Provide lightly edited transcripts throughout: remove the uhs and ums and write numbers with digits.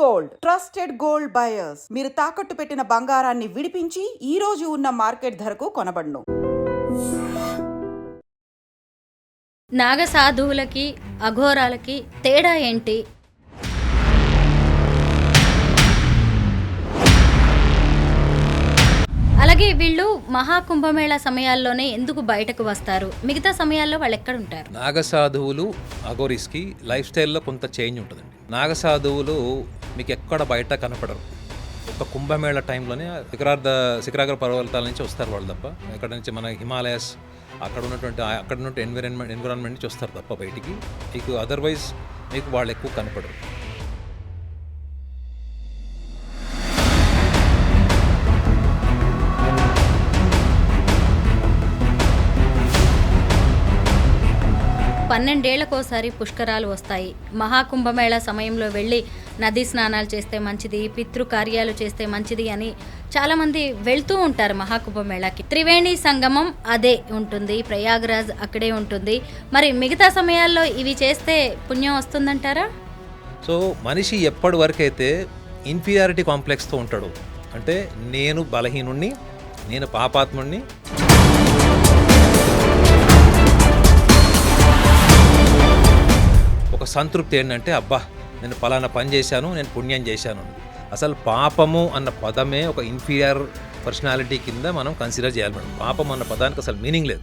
Gold trusted gold buyers మీరు తాకట్టు పెట్టిన బంగారాన్ని విడిపించి ఈ రోజు ఉన్న మార్కెట్ ధరకు కొనబడును. నాగ సాధువులకి అఘోరాలకి తేడా ఏంటి? అలాగే వీళ్ళు మహాకుంభమేళా సమయాల్లోనే ఎందుకు బయటకు వస్తారు? మిగతా సమయాల్లో వాళ్ళు ఎక్కడ ఉంటారు? నాగసాధువులు అఘోరీస్కి లైఫ్ స్టైల్లో కొంత చేంజ్ ఉంటుందండి. నాగసాధువులు మీకు ఎక్కడ బయట కనపడరు. ఒక కుంభమేళ టైంలోనే శిఖరాగ్ర పర్వతాల నుంచి వస్తారు వాళ్ళు తప్ప, ఎక్కడ నుంచి మన హిమాలయాస్ అక్కడ ఉన్నటువంటి ఎన్విరాన్మెంట్ నుంచి వస్తారు తప్ప బయటికి మీకు అదర్వైజ్ మీకు వాళ్ళు ఎక్కువ కనపడరు. పన్నెండేళ్లకోసారి పుష్కరాలు వస్తాయి. మహాకుంభమేళా సమయంలో వెళ్ళి నదీ స్నానాలు చేస్తే మంచిది, పితృకార్యాలు చేస్తే మంచిది అని చాలామంది వెళ్తూ ఉంటారు మహాకుంభమేళాకి. త్రివేణి సంగమం అదే ఉంటుంది, ప్రయాగ్రాజ్ అక్కడే ఉంటుంది. మరి మిగతా సమయాల్లో ఇవి చేస్తే పుణ్యం వస్తుందంటారా? సో మనిషి ఎప్పటి వరకైతే ఇన్ఫీరియారిటీ కాంప్లెక్స్తో ఉంటాడు, అంటే నేను బలహీనుణ్ణి, నేను పాపాత్ముణ్ణి, ఒక సంతృప్తి ఏంటంటే అబ్బా నేను పలానా పని చేశాను, నేను పుణ్యం చేశాను. అసలు పాపము అన్న పదమే ఒక ఇన్ఫీరియర్ పర్సనాలిటీ కింద మనం కన్సిడర్ చేయాలి మేడం. పాపం అన్న పదానికి అసలు మీనింగ్ లేదు.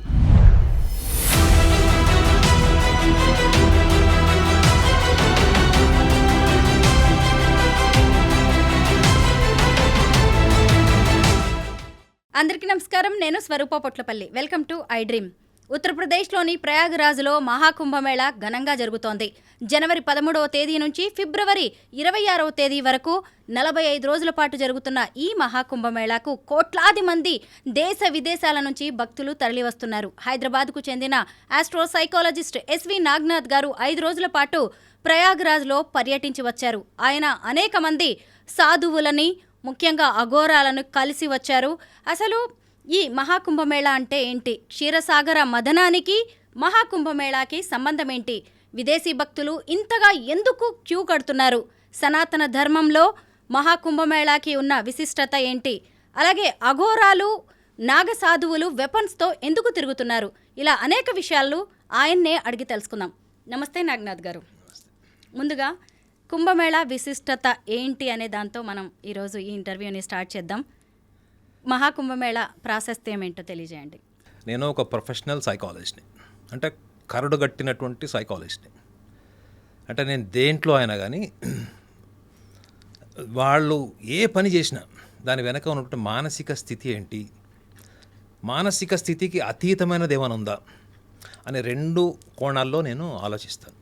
అందరికీ నమస్కారం, నేను Swaroopa Potlapalli. Welcome to iDream. ఉత్తరప్రదేశ్లోని ప్రయాగ్రాజ్లో మహాకుంభమేళా ఘనంగా జరుగుతోంది. జనవరి 13వ తేదీ నుంచి ఫిబ్రవరి 26వ తేదీ వరకు 45 రోజుల పాటు జరుగుతున్న ఈ మహాకుంభమేళాకు కోట్లాది మంది దేశ విదేశాల నుంచి భక్తులు తరలివస్తున్నారు. హైదరాబాద్కు చెందిన ఆస్ట్రోసైకాలజిస్ట్ ఎస్వి నాగ్నాథ్ గారు 5 రోజుల పాటు ప్రయాగ్రాజ్లో పర్యటించి వచ్చారు. ఆయన అనేక మంది సాధువులని, ముఖ్యంగా అఘోరాలను కలిసి వచ్చారు. అసలు ఈ మహాకుంభమేళా అంటే ఏంటి? క్షీరసాగర మదనానికి మహాకుంభమేళాకి సంబంధం ఏంటి? విదేశీ భక్తులు ఇంతగా ఎందుకు క్యూ కడుతున్నారు? సనాతన ధర్మంలో మహాకుంభమేళాకి ఉన్న విశిష్టత ఏంటి? అలాగే అఘోరాలు, నాగసాధువులు వెపన్స్తో ఎందుకు తిరుగుతున్నారు? ఇలా అనేక విషయాలు ఆయన్నే అడిగి తెలుసుకుందాం. నమస్తే నాగనాథ్ గారు. ముందుగా కుంభమేళా విశిష్టత ఏంటి అనే దాంతో మనం ఈరోజు ఈ ఇంటర్వ్యూని స్టార్ట్ చేద్దాం. మహాకుంభమేళా ప్రాశస్త్యం ఏంటో తెలియజేయండి. నేను ఒక ప్రొఫెషనల్ సైకాలజిస్ట్ని, అంటే కరడుగట్టినటువంటి సైకాలజిస్ట్ని. అంటే నేను దేంట్లో అయినా కానీ వాళ్ళు ఏ పని చేసినా దాని వెనక ఉన్నటువంటి మానసిక స్థితి ఏంటి, మానసిక స్థితికి అతీతమైనది ఏమైనా ఉందా అనే 2 కోణాల్లో నేను ఆలోచిస్తాను.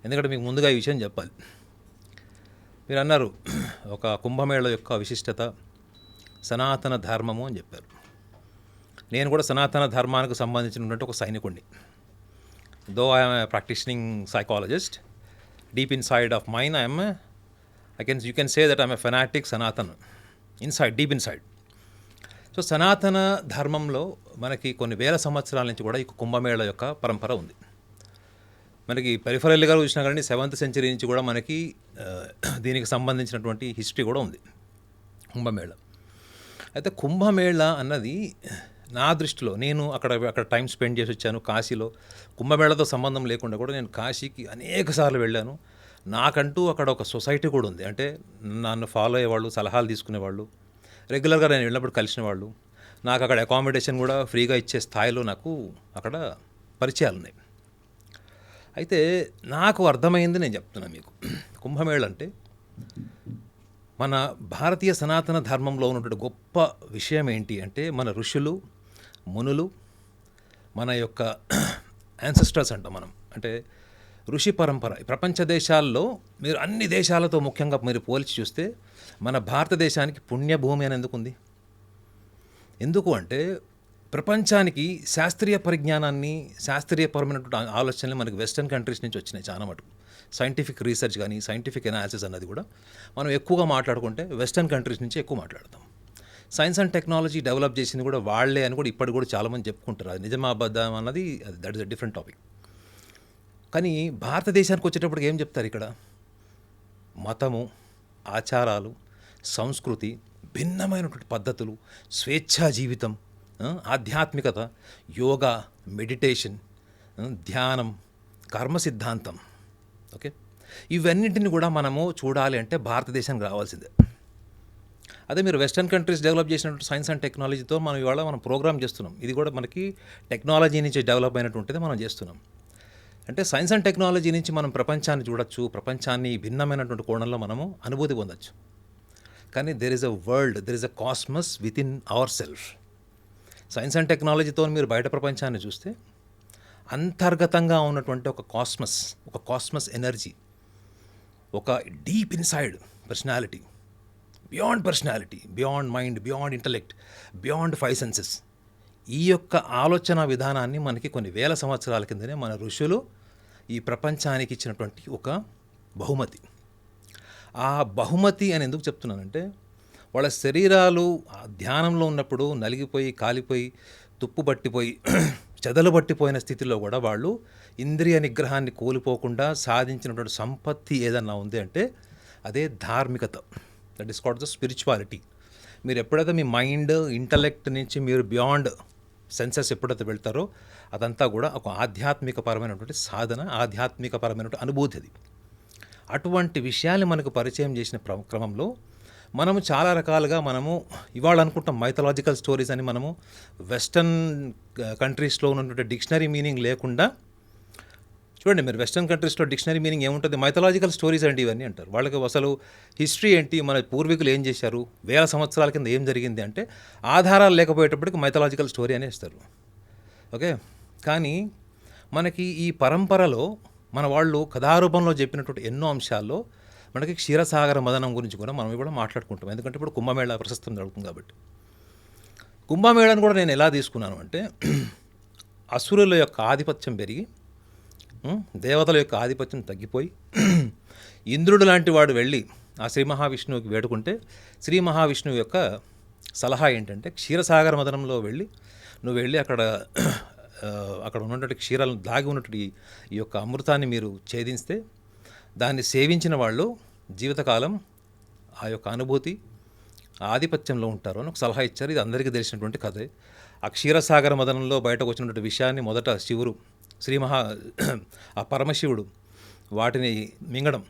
ఎందుకంటే మీకు ముందుగా ఈ విషయం చెప్పాలి. మీరు అన్నారు ఒక కుంభమేళ యొక్క విశిష్టత సనాతన ధర్మము అని చెప్పారు. నేను కూడా సనాతన ధర్మానికి సంబంధించినటువంటి ఒక సైనికుడిని. Though I'm a practising psychologist, deep inside of mine you can say that I'm a fanatic Sanatan inside, deep inside. So సనాతన ధర్మంలో మనకి కొన్ని వేల సంవత్సరాల నుంచి కూడా ఈ కుంభమేళ యొక్క పరంపర ఉంది. మనకి పెరిఫరల్గా చూసినా కానీ 7th century నుంచి కూడా మనకి దీనికి సంబంధించినటువంటి హిస్టరీ కూడా ఉంది కుంభమేళ. అయితే కుంభమేళ అన్నది నా దృష్టిలో, నేను అక్కడ టైం స్పెండ్ చేసి వచ్చాను కాశీలో. కుంభమేళతో సంబంధం లేకుండా కూడా నేను కాశీకి అనేక సార్లు వెళ్ళాను. నాకంటూ అక్కడ ఒక సొసైటీ కూడా ఉంది, అంటే నన్ను ఫాలో అయ్యేవాళ్ళు, సలహాలు తీసుకునేవాళ్ళు, రెగ్యులర్గా నేను వెళ్ళినప్పుడు కలిసిన వాళ్ళు, నాకు అక్కడ అకామిడేషన్ కూడా ఫ్రీగా ఇచ్చే స్థాయిలో నాకు అక్కడ పరిచయాలు ఉన్నాయి. అయితే నాకు అర్థమైంది నేను చెప్తున్నాను మీకు. కుంభమేళ అంటే మన భారతీయ సనాతన ధర్మంలో ఉన్నటువంటి గొప్ప విషయం ఏంటి అంటే, మన ఋషులు, మునులు, మన యొక్క యాన్సెస్టర్స్ అంటాం మనం, అంటే ఋషి పరంపర. ప్రపంచ దేశాల్లో మీరు అన్ని దేశాలతో ముఖ్యంగా మీరు పోల్చి చూస్తే మన భారతదేశానికి పుణ్యభూమి అని ఎందుకు ఉంది? ఎందుకు అంటే ప్రపంచానికి శాస్త్రీయ పరిజ్ఞానాన్ని, శాస్త్రీయపరమైనటువంటి ఆలోచనలు మనకి వెస్టర్న్ కంట్రీస్ నుంచి వచ్చినాయి చాలా మటుకు. సైంటిఫిక్ రీసెర్చ్ కానీ సైంటిఫిక్ ఎనాలిసిస్ అన్నది కూడా మనం ఎక్కువగా మాట్లాడుకుంటే వెస్టర్న్ కంట్రీస్ నుంచి ఎక్కువ మాట్లాడతాం. సైన్స్ అండ్ టెక్నాలజీ డెవలప్ చేసింది కూడా వాళ్ళే అని కూడా ఇప్పటికి కూడా చాలామంది చెప్పుకుంటారు. అది నిజమా అబద్ధం అన్నది that is a different topic. కానీ భారతదేశానికి వచ్చేటప్పటికి ఏం చెప్తారు? ఇక్కడ మతము, ఆచారాలు, సంస్కృతి, భిన్నమైనటువంటి పద్ధతులు, స్వేచ్ఛా జీవితం, ఆధ్యాత్మికత, యోగా, మెడిటేషన్, ధ్యానం, కర్మ సిద్ధాంతం. ఓకే, ఇవన్నింటిని కూడా మనము చూడాలి అంటే భారతదేశానికి రావాల్సిందే. అదే మీరు వెస్టర్న్ కంట్రీస్ డెవలప్ చేసినటువంటి సైన్స్ అండ్ టెక్నాలజీతో మనం ఇవాళ మనం ప్రోగ్రామ్ చేస్తున్నాం. ఇది కూడా మనకి టెక్నాలజీ నుంచి డెవలప్ అయినటువంటిది మనం చేస్తున్నాం. అంటే సైన్స్ అండ్ టెక్నాలజీ నుంచి మనం ప్రపంచాన్ని చూడొచ్చు, ప్రపంచాన్ని భిన్నమైనటువంటి కోణంలో మనము అనుభూతి పొందొచ్చు. కానీ there is a world, there is a cosmos within our self. Science and టెక్నాలజీతో మీరు బయట ప్రపంచాన్ని చూస్తే అంతర్గతంగా ఉన్నటువంటి ఒక కాస్మస్ ఎనర్జీ, ఒక deep inside personality, beyond mind, beyond intellect, beyond 5 senses. ఈ యొక్క ఆలోచన విధానాన్ని మనకి కొన్ని వేల సంవత్సరాల కిందనే మన ఋషులు ఈ ప్రపంచానికి ఇచ్చినటువంటి ఒక బహుమతి. ఆ బహుమతి అని ఎందుకు చెప్తున్నానంటే, వాళ్ళ శరీరాలు ధ్యానంలో ఉన్నప్పుడు నలిగిపోయి, కాలిపోయి, తుప్పు పట్టిపోయి, చెదలు పట్టిపోయిన స్థితిలో కూడా వాళ్ళు ఇంద్రియ నిగ్రహాన్ని కోల్పోకుండా సాధించినటువంటి సంపత్తి ఏదన్నా ఉంది అంటే అదే ధార్మికత. That is called the spirituality. మీరు ఎప్పుడైతే మీ మైండ్, ఇంటలెక్ట్ నుంచి మీరు బియాండ్ సెన్సెస్ ఎప్పుడైతే వెళ్తారో అదంతా కూడా ఒక ఆధ్యాత్మికపరమైనటువంటి సాధన, ఆధ్యాత్మికపరమైనటువంటి అనుభూతి. అది అటువంటి విషయాన్ని మనకు పరిచయం చేసిన క్రమంలో మనము చాలా రకాలుగా మనము ఇవాళ అనుకుంటాం మైథలాజికల్ స్టోరీస్ అని. మనము వెస్టర్న్ కంట్రీస్లో ఉన్నటువంటి డిక్షనరీ మీనింగ్ లేకుండా చూడండి, మీరు వెస్టర్న్ కంట్రీస్లో డిక్షనరీ మీనింగ్ ఏముంటుంది? మైథలాజికల్ స్టోరీస్ అండి ఇవన్నీ అంటారు. వాళ్ళకి అసలు హిస్టరీ ఏంటి, మన పూర్వీకులు ఏం చేశారు, వేల సంవత్సరాల కింద ఏం జరిగింది అంటే ఆధారాలు లేకపోయేటప్పటికి మైథలాజికల్ స్టోరీ అనే ఇస్తారు. ఓకే, కానీ మనకి ఈ పరంపరలో మన వాళ్ళు కథారూపంలో చెప్పినటువంటి ఎన్నో అంశాల్లో మనకి క్షీరసాగర మదనం గురించి కూడా మనం కూడా మాట్లాడుకుంటాం. ఎందుకంటే ఇప్పుడు కుంభమేళా ప్రశస్తం జరుగుతుంది కాబట్టి. కుంభమేళాను కూడా నేను ఎలా తీసుకున్నాను అంటే, అసురుల యొక్క ఆధిపత్యం పెరిగి దేవతల యొక్క ఆధిపత్యం తగ్గిపోయి ఇంద్రుడు లాంటి వాడు వెళ్ళి ఆ శ్రీ మహావిష్ణువుకి వేడుకుంటే శ్రీ మహావిష్ణువు యొక్క సలహా ఏంటంటే, క్షీరసాగర మదనంలో వెళ్ళి నువ్వు వెళ్ళి అక్కడ ఉన్నటువంటి క్షీరాలను దాగి ఉన్నటువంటి ఈ యొక్క అమృతాన్ని మీరు ఛేదిస్తే దాన్ని సేవించిన వాళ్ళు జీవితకాలం ఆ యొక్క అనుభూతి, ఆధిపత్యంలో ఉంటారు అని ఒక సలహా ఇచ్చారు. ఇది అందరికీ తెలిసినటువంటి కథే. ఆ క్షీరసాగర మదనంలో బయటకు వచ్చినటువంటి విషయాన్ని మొదట శివుడు, ఆ పరమశివుడు వాటిని మింగడం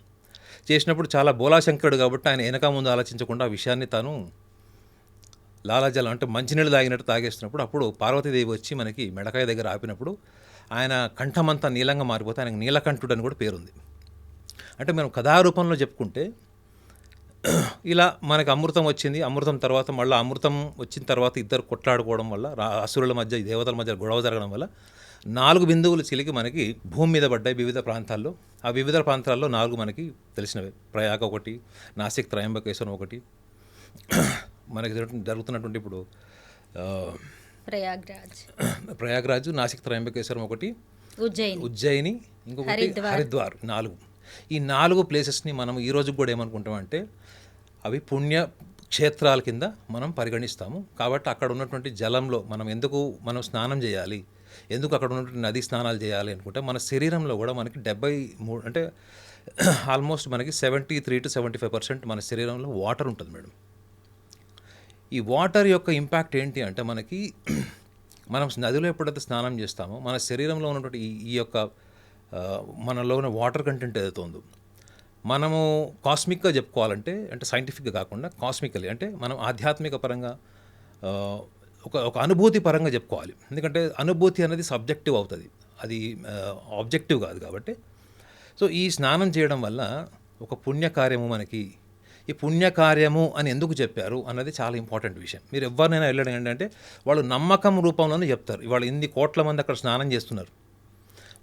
చేసినప్పుడు చాలా బోలాశంకరుడు కాబట్టి ఆయన వెనక ముందు ఆలోచించకుండా ఆ విషయాన్ని తాను లాలాజలం అంటే మంచినీళ్ళు తాగినట్టు తాగేస్తున్నప్పుడు అప్పుడు పార్వతీదేవి వచ్చి మనకి మెడకాయ దగ్గర ఆపినప్పుడు ఆయన కంఠమంతా నీలంగా మారిపోతే ఆయనకు నీలకంఠుడు అని కూడా పేరుంది. అంటే మనం కథారూపంలో చెప్పుకుంటే ఇలా మనకు అమృతం వచ్చింది. అమృతం తర్వాత మళ్ళీ అమృతం వచ్చిన తర్వాత ఇద్దరు కొట్లాడుకోవడం వల్ల, అసురుల మధ్య దేవతల మధ్య గొడవ జరగడం వల్ల 4 బిందువులు చిలికి మనకి భూమి మీద పడ్డాయి వివిధ ప్రాంతాల్లో. ఆ వివిధ ప్రాంతాల్లో 4 మనకి తెలిసినవే. ప్రయాగ ఒకటి, నాసిక్ త్రయంబకేశ్వరం ఒకటి, మనకి జరుగుతున్నటువంటి ఇప్పుడు ప్రయాగ్రాజ్, నాసిక్ త్రయంబకేశ్వరం ఒకటి, ఉజ్జయిని, ఇంకొకటి హరిద్వార్. 4. ఈ 4 ప్లేసెస్ని మనం ఈ రోజు కూడా ఏమనుకుంటామంటే అవి పుణ్య క్షేత్రాల కింద మనం పరిగణిస్తాము. కాబట్టి అక్కడ ఉన్నటువంటి జలంలో మనం స్నానం చేయాలి, ఎందుకు అక్కడ ఉన్నటువంటి నదీ స్నానాలు చేయాలి అనుకుంటే మన శరీరంలో కూడా మనకి 73 అంటే ఆల్మోస్ట్ మనకి 73 to 75% మన శరీరంలో వాటర్ ఉంటుంది మేడం. ఈ వాటర్ యొక్క ఇంపాక్ట్ ఏంటి అంటే మనకి మనం నదిలో ఎప్పుడైతే స్నానం చేస్తామో మన శరీరంలో ఉన్నటువంటి ఈ యొక్క మనలో ఉన్న వాటర్ కంటెంట్ ఏదైతే ఉందో మనము కాస్మిక్గా చెప్పుకోవాలంటే, అంటే సైంటిఫిక్గా కాకుండా కాస్మికలీ అంటే మనం ఆధ్యాత్మిక పరంగా ఒక అనుభూతి పరంగా చెప్పుకోవాలి. ఎందుకంటే అనుభూతి అనేది సబ్జెక్టివ్ అవుతుంది, అది ఆబ్జెక్టివ్ కాదు. కాబట్టి సో ఈ స్నానం చేయడం వల్ల ఒక పుణ్యకార్యము మనకి, ఈ పుణ్యకార్యము అని ఎందుకు చెప్పారు అన్నది చాలా ఇంపార్టెంట్ విషయం. మీరు ఎవరినైనా వెళ్ళడం ఏంటంటే వాళ్ళు నమ్మకం రూపంలోనే చెప్తారు. ఇవాళ ఇన్ని కోట్ల మంది అక్కడ స్నానం చేస్తున్నారు,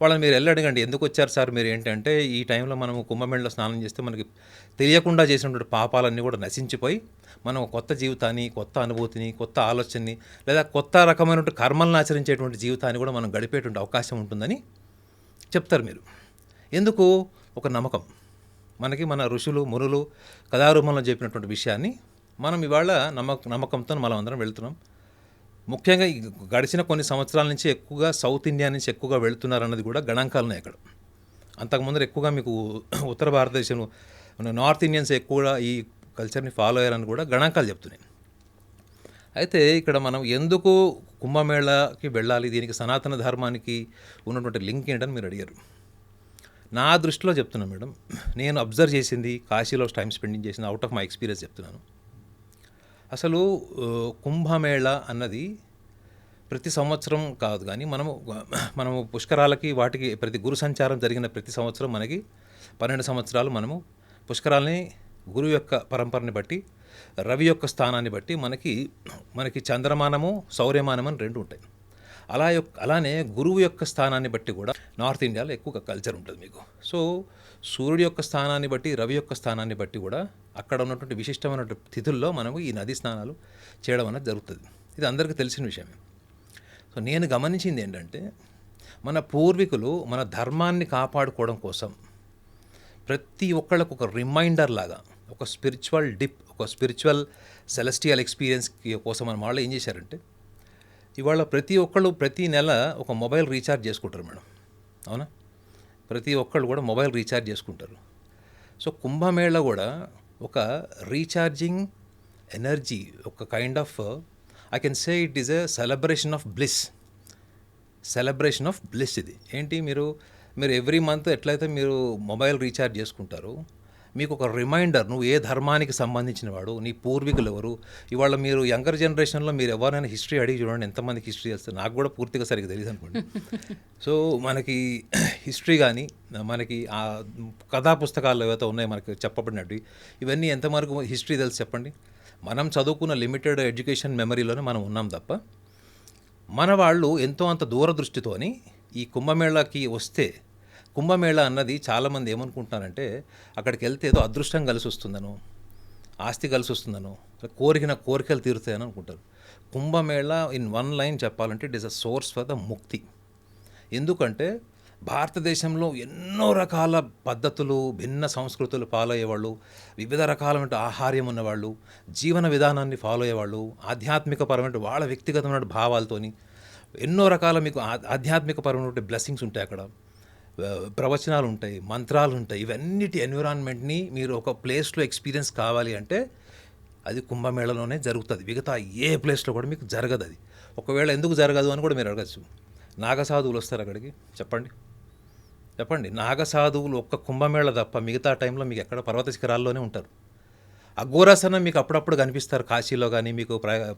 వాళ్ళని మీరు వెళ్ళి ఎందుకు వచ్చారు సార్ మీరు ఏంటంటే, ఈ టైంలో మనము కుంభమేళలో స్నానం చేస్తే మనకి తెలియకుండా చేసినటువంటి పాపాలన్నీ కూడా నశించిపోయి మనం కొత్త జీవితాన్ని, కొత్త అనుభూతిని, కొత్త ఆలోచనని, లేదా కొత్త రకమైనటువంటి కర్మలను ఆచరించేటువంటి జీవితాన్ని కూడా మనం గడిపేటువంటి అవకాశం ఉంటుందని చెప్తారు. మీరు ఎందుకు? ఒక నమ్మకం. మనకి మన ఋషులు, మునులు కథారూపంలో చెప్పినటువంటి విషయాన్ని మనం ఇవాళ నమ్మకంతో మనం అందరం వెళ్తున్నాం. ముఖ్యంగా గడిచిన కొన్ని సంవత్సరాల నుంచి ఎక్కువగా సౌత్ ఇండియా నుంచి ఎక్కువగా వెళుతున్నారు అన్నది కూడా గణాంకాలు ఉన్నాయి అక్కడ. అంతకుముందు ఎక్కువగా మీకు ఉత్తర భారతదేశం మన నార్త్ ఇండియన్స్ ఎక్కువ ఈ కల్చర్ని ఫాలో అయ్యారని కూడా గణాంకాలు చెప్తున్నాయి. అయితే ఇక్కడ మనం ఎందుకు కుంభమేళాకి వెళ్ళాలి, దీనికి సనాతన ధర్మానికి ఉన్నటువంటి లింక్ ఏంటని మీరు అడిగారు. నా దృష్టిలో చెప్తున్నాను మేడం, నేను అబ్జర్వ్ చేసింది, కాశీలో టైం స్పెండింగ్ చేసింది, అవుట్ ఆఫ్ మై ఎక్స్పీరియన్స్ చెప్తున్నాను. అసలు కుంభమేళా అన్నది ప్రతి సంవత్సరం కాదు, కానీ మనము పుష్కరాలకి వాటికి ప్రతి గురు సంచారం జరిగిన ప్రతి సంవత్సరం మనకి 12 సంవత్సరాలు మనము పుష్కరాలని గురువు యొక్క పరంపరని బట్టి, రవి యొక్క స్థానాన్ని బట్టి మనకి చంద్రమానము సౌర్యమానం అని 2 ఉంటాయి. అలానే గురువు యొక్క స్థానాన్ని బట్టి కూడా నార్త్ ఇండియాలో ఎక్కువ కల్చర్ ఉంటుంది మీకు. సో సూర్యుడి యొక్క స్థానాన్ని బట్టి, రవి యొక్క స్థానాన్ని బట్టి కూడా అక్కడ ఉన్నటువంటి విశిష్టమైనటువంటి తిథుల్లో మనము ఈ నదీ స్నానాలు చేయడం అనేది జరుగుతుంది. ఇది అందరికీ తెలిసిన విషయమే. సో నేను గమనించింది ఏంటంటే, మన పూర్వీకులు మన ధర్మాన్ని కాపాడుకోవడం కోసం ప్రతి ఒక్కళ్ళకు ఒక రిమైండర్ లాగా, ఒక స్పిరిచువల్ డిప్, ఒక స్పిరిచువల్ సెలెస్టియల్ ఎక్స్పీరియన్స్ కోసం మన వాళ్ళు ఏం చేశారంటే, ఇవాళ ప్రతి ఒక్కళ్ళు ప్రతి నెల ఒక మొబైల్ రీఛార్జ్ చేసుకుంటారు మేడం. అవునా? ప్రతి ఒక్కళ్ళు కూడా మొబైల్ రీఛార్జ్ చేసుకుంటారు. సో కుంభమేళ కూడా ఒక రీఛార్జింగ్ ఎనర్జీ, ఒక kind of I can say it is a celebration of bliss. ఇది ఏంటి, మీరు ఎవ్రీ మంత్ ఎట్లయితే మీరు మొబైల్ రీఛార్జ్ చేసుకుంటారు, మీకు ఒక రిమైండర్, నువ్వు ఏ ధర్మానికి సంబంధించిన వాడు, నీ పూర్వీకులు ఎవరు. ఇవాళ మీరు యంగర్ జనరేషన్లో మీరు ఎవరైనా హిస్టరీ అడిగి చూడండి, ఎంతమందికి హిస్టరీ వస్తుంది. నాకు కూడా పూర్తిగా సరిగ్గా తెలియదు అనుకోండి. సో మనకి హిస్టరీ కానీ, మనకి ఆ కథా పుస్తకాలు ఏవైతే ఉన్నాయో మనకి చెప్పబడినట్టు, ఇవన్నీ ఎంతవరకు హిస్టరీ తెలుసు చెప్పండి. మనం చదువుకున్న లిమిటెడ్ ఎడ్యుకేషన్ మెమరీలోనే మనం ఉన్నాం తప్ప, మన వాళ్ళు ఎంతో అంత దూరదృష్టితోని ఈ కుంభమేళాకి వస్తే, కుంభమేళా అన్నది చాలామంది ఏమనుకుంటున్నారంటే, అక్కడికి వెళ్తే ఏదో అదృష్టం కలిసి వస్తుందనో, ఆస్తి కలిసి వస్తుందనో, కోరికలు తీరుతాయని అనుకుంటారు. కుంభమేళా ఇన్ వన్ లైన్ చెప్పాలంటే it is a source for the ముక్తి. ఎందుకంటే భారతదేశంలో ఎన్నో రకాల పద్ధతులు, భిన్న సంస్కృతులు ఫాలో అయ్యేవాళ్ళు, వివిధ రకాలైన ఆహార్యం ఉన్నవాళ్ళు, జీవన విధానాన్ని ఫాలో అయ్యేవాళ్ళు, ఆధ్యాత్మికపరమైన వాళ్ళ వ్యక్తిగతమైన భావాలతోని ఎన్నో రకాల మీకు ఆధ్యాత్మికపరమైన బ్లెస్సింగ్స్ ఉంటాయి. అక్కడ ప్రవచనాలు ఉంటాయి, మంత్రాలు ఉంటాయి. ఇవన్నిటి ఎన్విరాన్మెంట్ని మీరు ఒక ప్లేస్లో ఎక్స్పీరియన్స్ కావాలి అంటే అది కుంభమేళలోనే జరుగుతుంది. మిగతా ఏ ప్లేస్లో కూడా మీకు జరగదు. అది ఒకవేళ ఎందుకు జరగదు అని కూడా మీరు అడగచ్చు. నాగసాధువులు వస్తారు అక్కడికి, చెప్పండి. నాగసాధువులు ఒక్క కుంభమేళ తప్ప మిగతా టైంలో మీకు ఎక్కడ పర్వత శిఖరాల్లోనే ఉంటారు. అఘోరాసన మీకు అప్పుడప్పుడు కనిపిస్తారు, కాశీలో కానీ, మీకు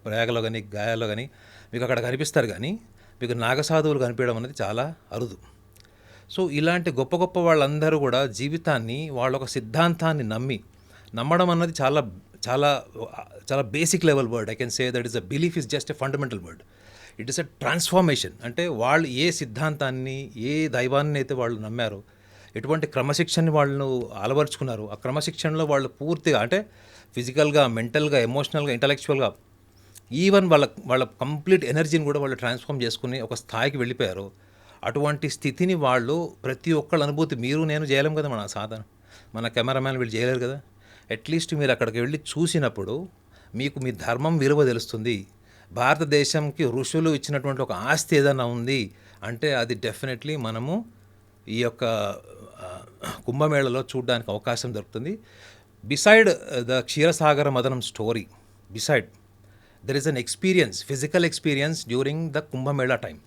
ప్రయాగలో కానీ, గయాలో కానీ మీకు అక్కడ కనిపిస్తారు. కానీ మీకు నాగసాధువులు కనిపించడం అనేది చాలా అరుదు. సో ఇలాంటి గొప్ప గొప్ప వాళ్ళందరూ కూడా జీవితాన్ని, వాళ్ళ ఒక సిద్ధాంతాన్ని నమ్మడం అన్నది చాలా చాలా చాలా basic level word. I can say that is a belief is just a fundamental word. It is a transformation. అంటే వాళ్ళు ఏ సిద్ధాంతాన్ని, ఏ దైవాన్ని అయితే వాళ్ళు నమ్మారో, ఎటువంటి క్రమశిక్షణని వాళ్ళు అలవరుచుకున్నారు, ఆ క్రమశిక్షణలో వాళ్ళు పూర్తిగా, అంటే ఫిజికల్గా, మెంటల్గా, ఎమోషనల్గా, ఇంటలెక్చువల్గా, ఈవెన్ వాళ్ళ కంప్లీట్ ఎనర్జీని కూడా వాళ్ళు ట్రాన్స్ఫార్మ్ చేసుకుని ఒక స్థాయికి వెళ్ళిపోయారు. అటువంటి స్థితిని వాళ్ళు ప్రతి ఒక్కళ్ళ అనుభూతి, మీరు నేను చేయలేం కదా, మన కెమెరామ్యాన్ వీళ్ళు చేయలేరు కదా. అట్లీస్ట్ మీరు అక్కడికి వెళ్ళి చూసినప్పుడు మీకు మీ ధర్మం విలువ తెలుస్తుంది. భారతదేశంకి ఋషులు ఇచ్చినటువంటి ఒక ఆస్తి ఏదైనా ఉంది అంటే అది డెఫినెట్లీ మనము ఈ యొక్క కుంభమేళలో చూడడానికి అవకాశం దొరుకుతుంది. Beside the Ksheerasagara Mathanam story, there is an experience, physical experience during the Kumbh Mela time.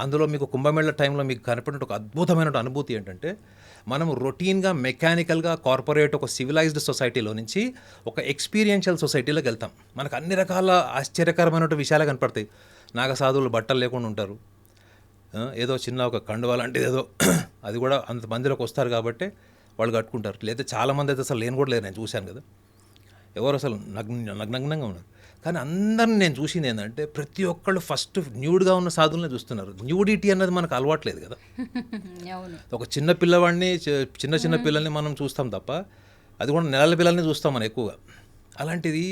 అందులో మీకు కుంభమేళా టైంలో మీకు కనపడిన ఒక అద్భుతమైన అనుభూతి ఏంటంటే, మనము రొటీన్గా, మెకానికల్గా, కార్పొరేట్, ఒక సివిలైజ్డ్ సొసైటీలో నుంచి ఒక ఎక్స్పీరియన్షియల్ సొసైటీలోకి వెళ్తాం. మనకు అన్ని రకాల ఆశ్చర్యకరమైన విషయాలు కనపడతాయి. నాగసాధువులు బట్టలు లేకుండా ఉంటారు, ఏదో చిన్న ఒక కండువా లాంటిది ఏదో, అది కూడా అంత మందిలోకి వస్తారు కాబట్టి వాళ్ళు కట్టుకుంటారు. లేదా చాలామంది అయితే అసలు లేని కూడా లేరు, నేను చూశాను కదా, ఎవరు అసలు నగ్నంగా ఉన్నారు. కానీ అందరిని నేను చూసింది ఏంటంటే, ప్రతి ఒక్కళ్ళు ఫస్ట్ న్యూడ్గా ఉన్న సాధువులనే చూస్తున్నారు. న్యూడిటీ అన్నది మనకు అలవాట్లేదు కదా. ఒక చిన్న పిల్లవాడిని, చిన్న పిల్లల్ని మనం చూస్తాం తప్ప, అది కూడా నెలల పిల్లల్ని చూస్తాం మనం ఎక్కువగా. అలాంటిది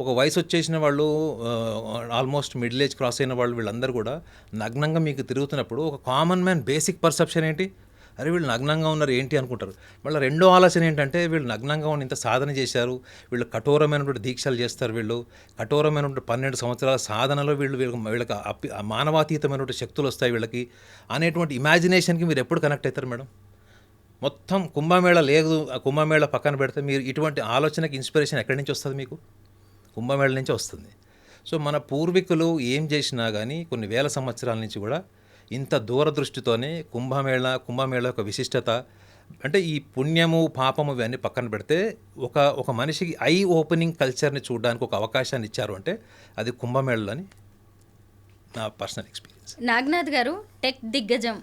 ఒక వయసు వచ్చేసిన వాళ్ళు, ఆల్మోస్ట్ మిడిల్ ఏజ్ క్రాస్ అయిన వాళ్ళు, వీళ్ళందరూ కూడా నగ్నంగా మీకు తిరుగుతున్నప్పుడు ఒక కామన్ మ్యాన్ బేసిక్ పర్సెప్షన్ ఏంటి, అరే వీళ్ళు నగ్నంగా ఉన్నారు ఏంటి అనుకుంటారు. మళ్ళీ రెండో ఆలోచన ఏంటంటే, వీళ్ళు నగ్నంగా ఉన్న ఇంత సాధన చేశారు, వీళ్ళు కఠోరమైనటువంటి దీక్షలు చేస్తారు, వీళ్ళు కఠోరమైనటువంటి 12 సంవత్సరాల సాధనలో వీళ్ళకి మానవాతీతమైనటువంటి శక్తులు వస్తాయి వీళ్ళకి అనేటువంటి ఇమాజినేషన్కి మీరు ఎప్పుడు కనెక్ట్ అవుతారు మేడం? మొత్తం కుంభమేళ లేదు, ఆ కుంభమేళ పక్కన పెడితే మీరు ఇటువంటి ఆలోచనకి ఇన్స్పిరేషన్ ఎక్కడి నుంచి వస్తుంది మీకు? కుంభమేళ నుంచి వస్తుంది. సో మన పూర్వీకులు ఏం చేసినా కానీ కొన్ని వేల సంవత్సరాల నుంచి కూడా ఇంత దూరదృష్టితోనే కుంభమేళ యొక్క విశిష్టత అంటే ఈ పుణ్యము పాపము ఇవన్నీ పక్కన పెడితే ఒక మనిషికి ఐ ఓపెనింగ్ కల్చర్ని చూడడానికి ఒక అవకాశాన్ని ఇచ్చారు అంటే అది కుంభమేళలో అని నా పర్సనల్ ఎక్స్పీరియన్స్. నాగనాథ్ గారు టెక్ దిగ్గజం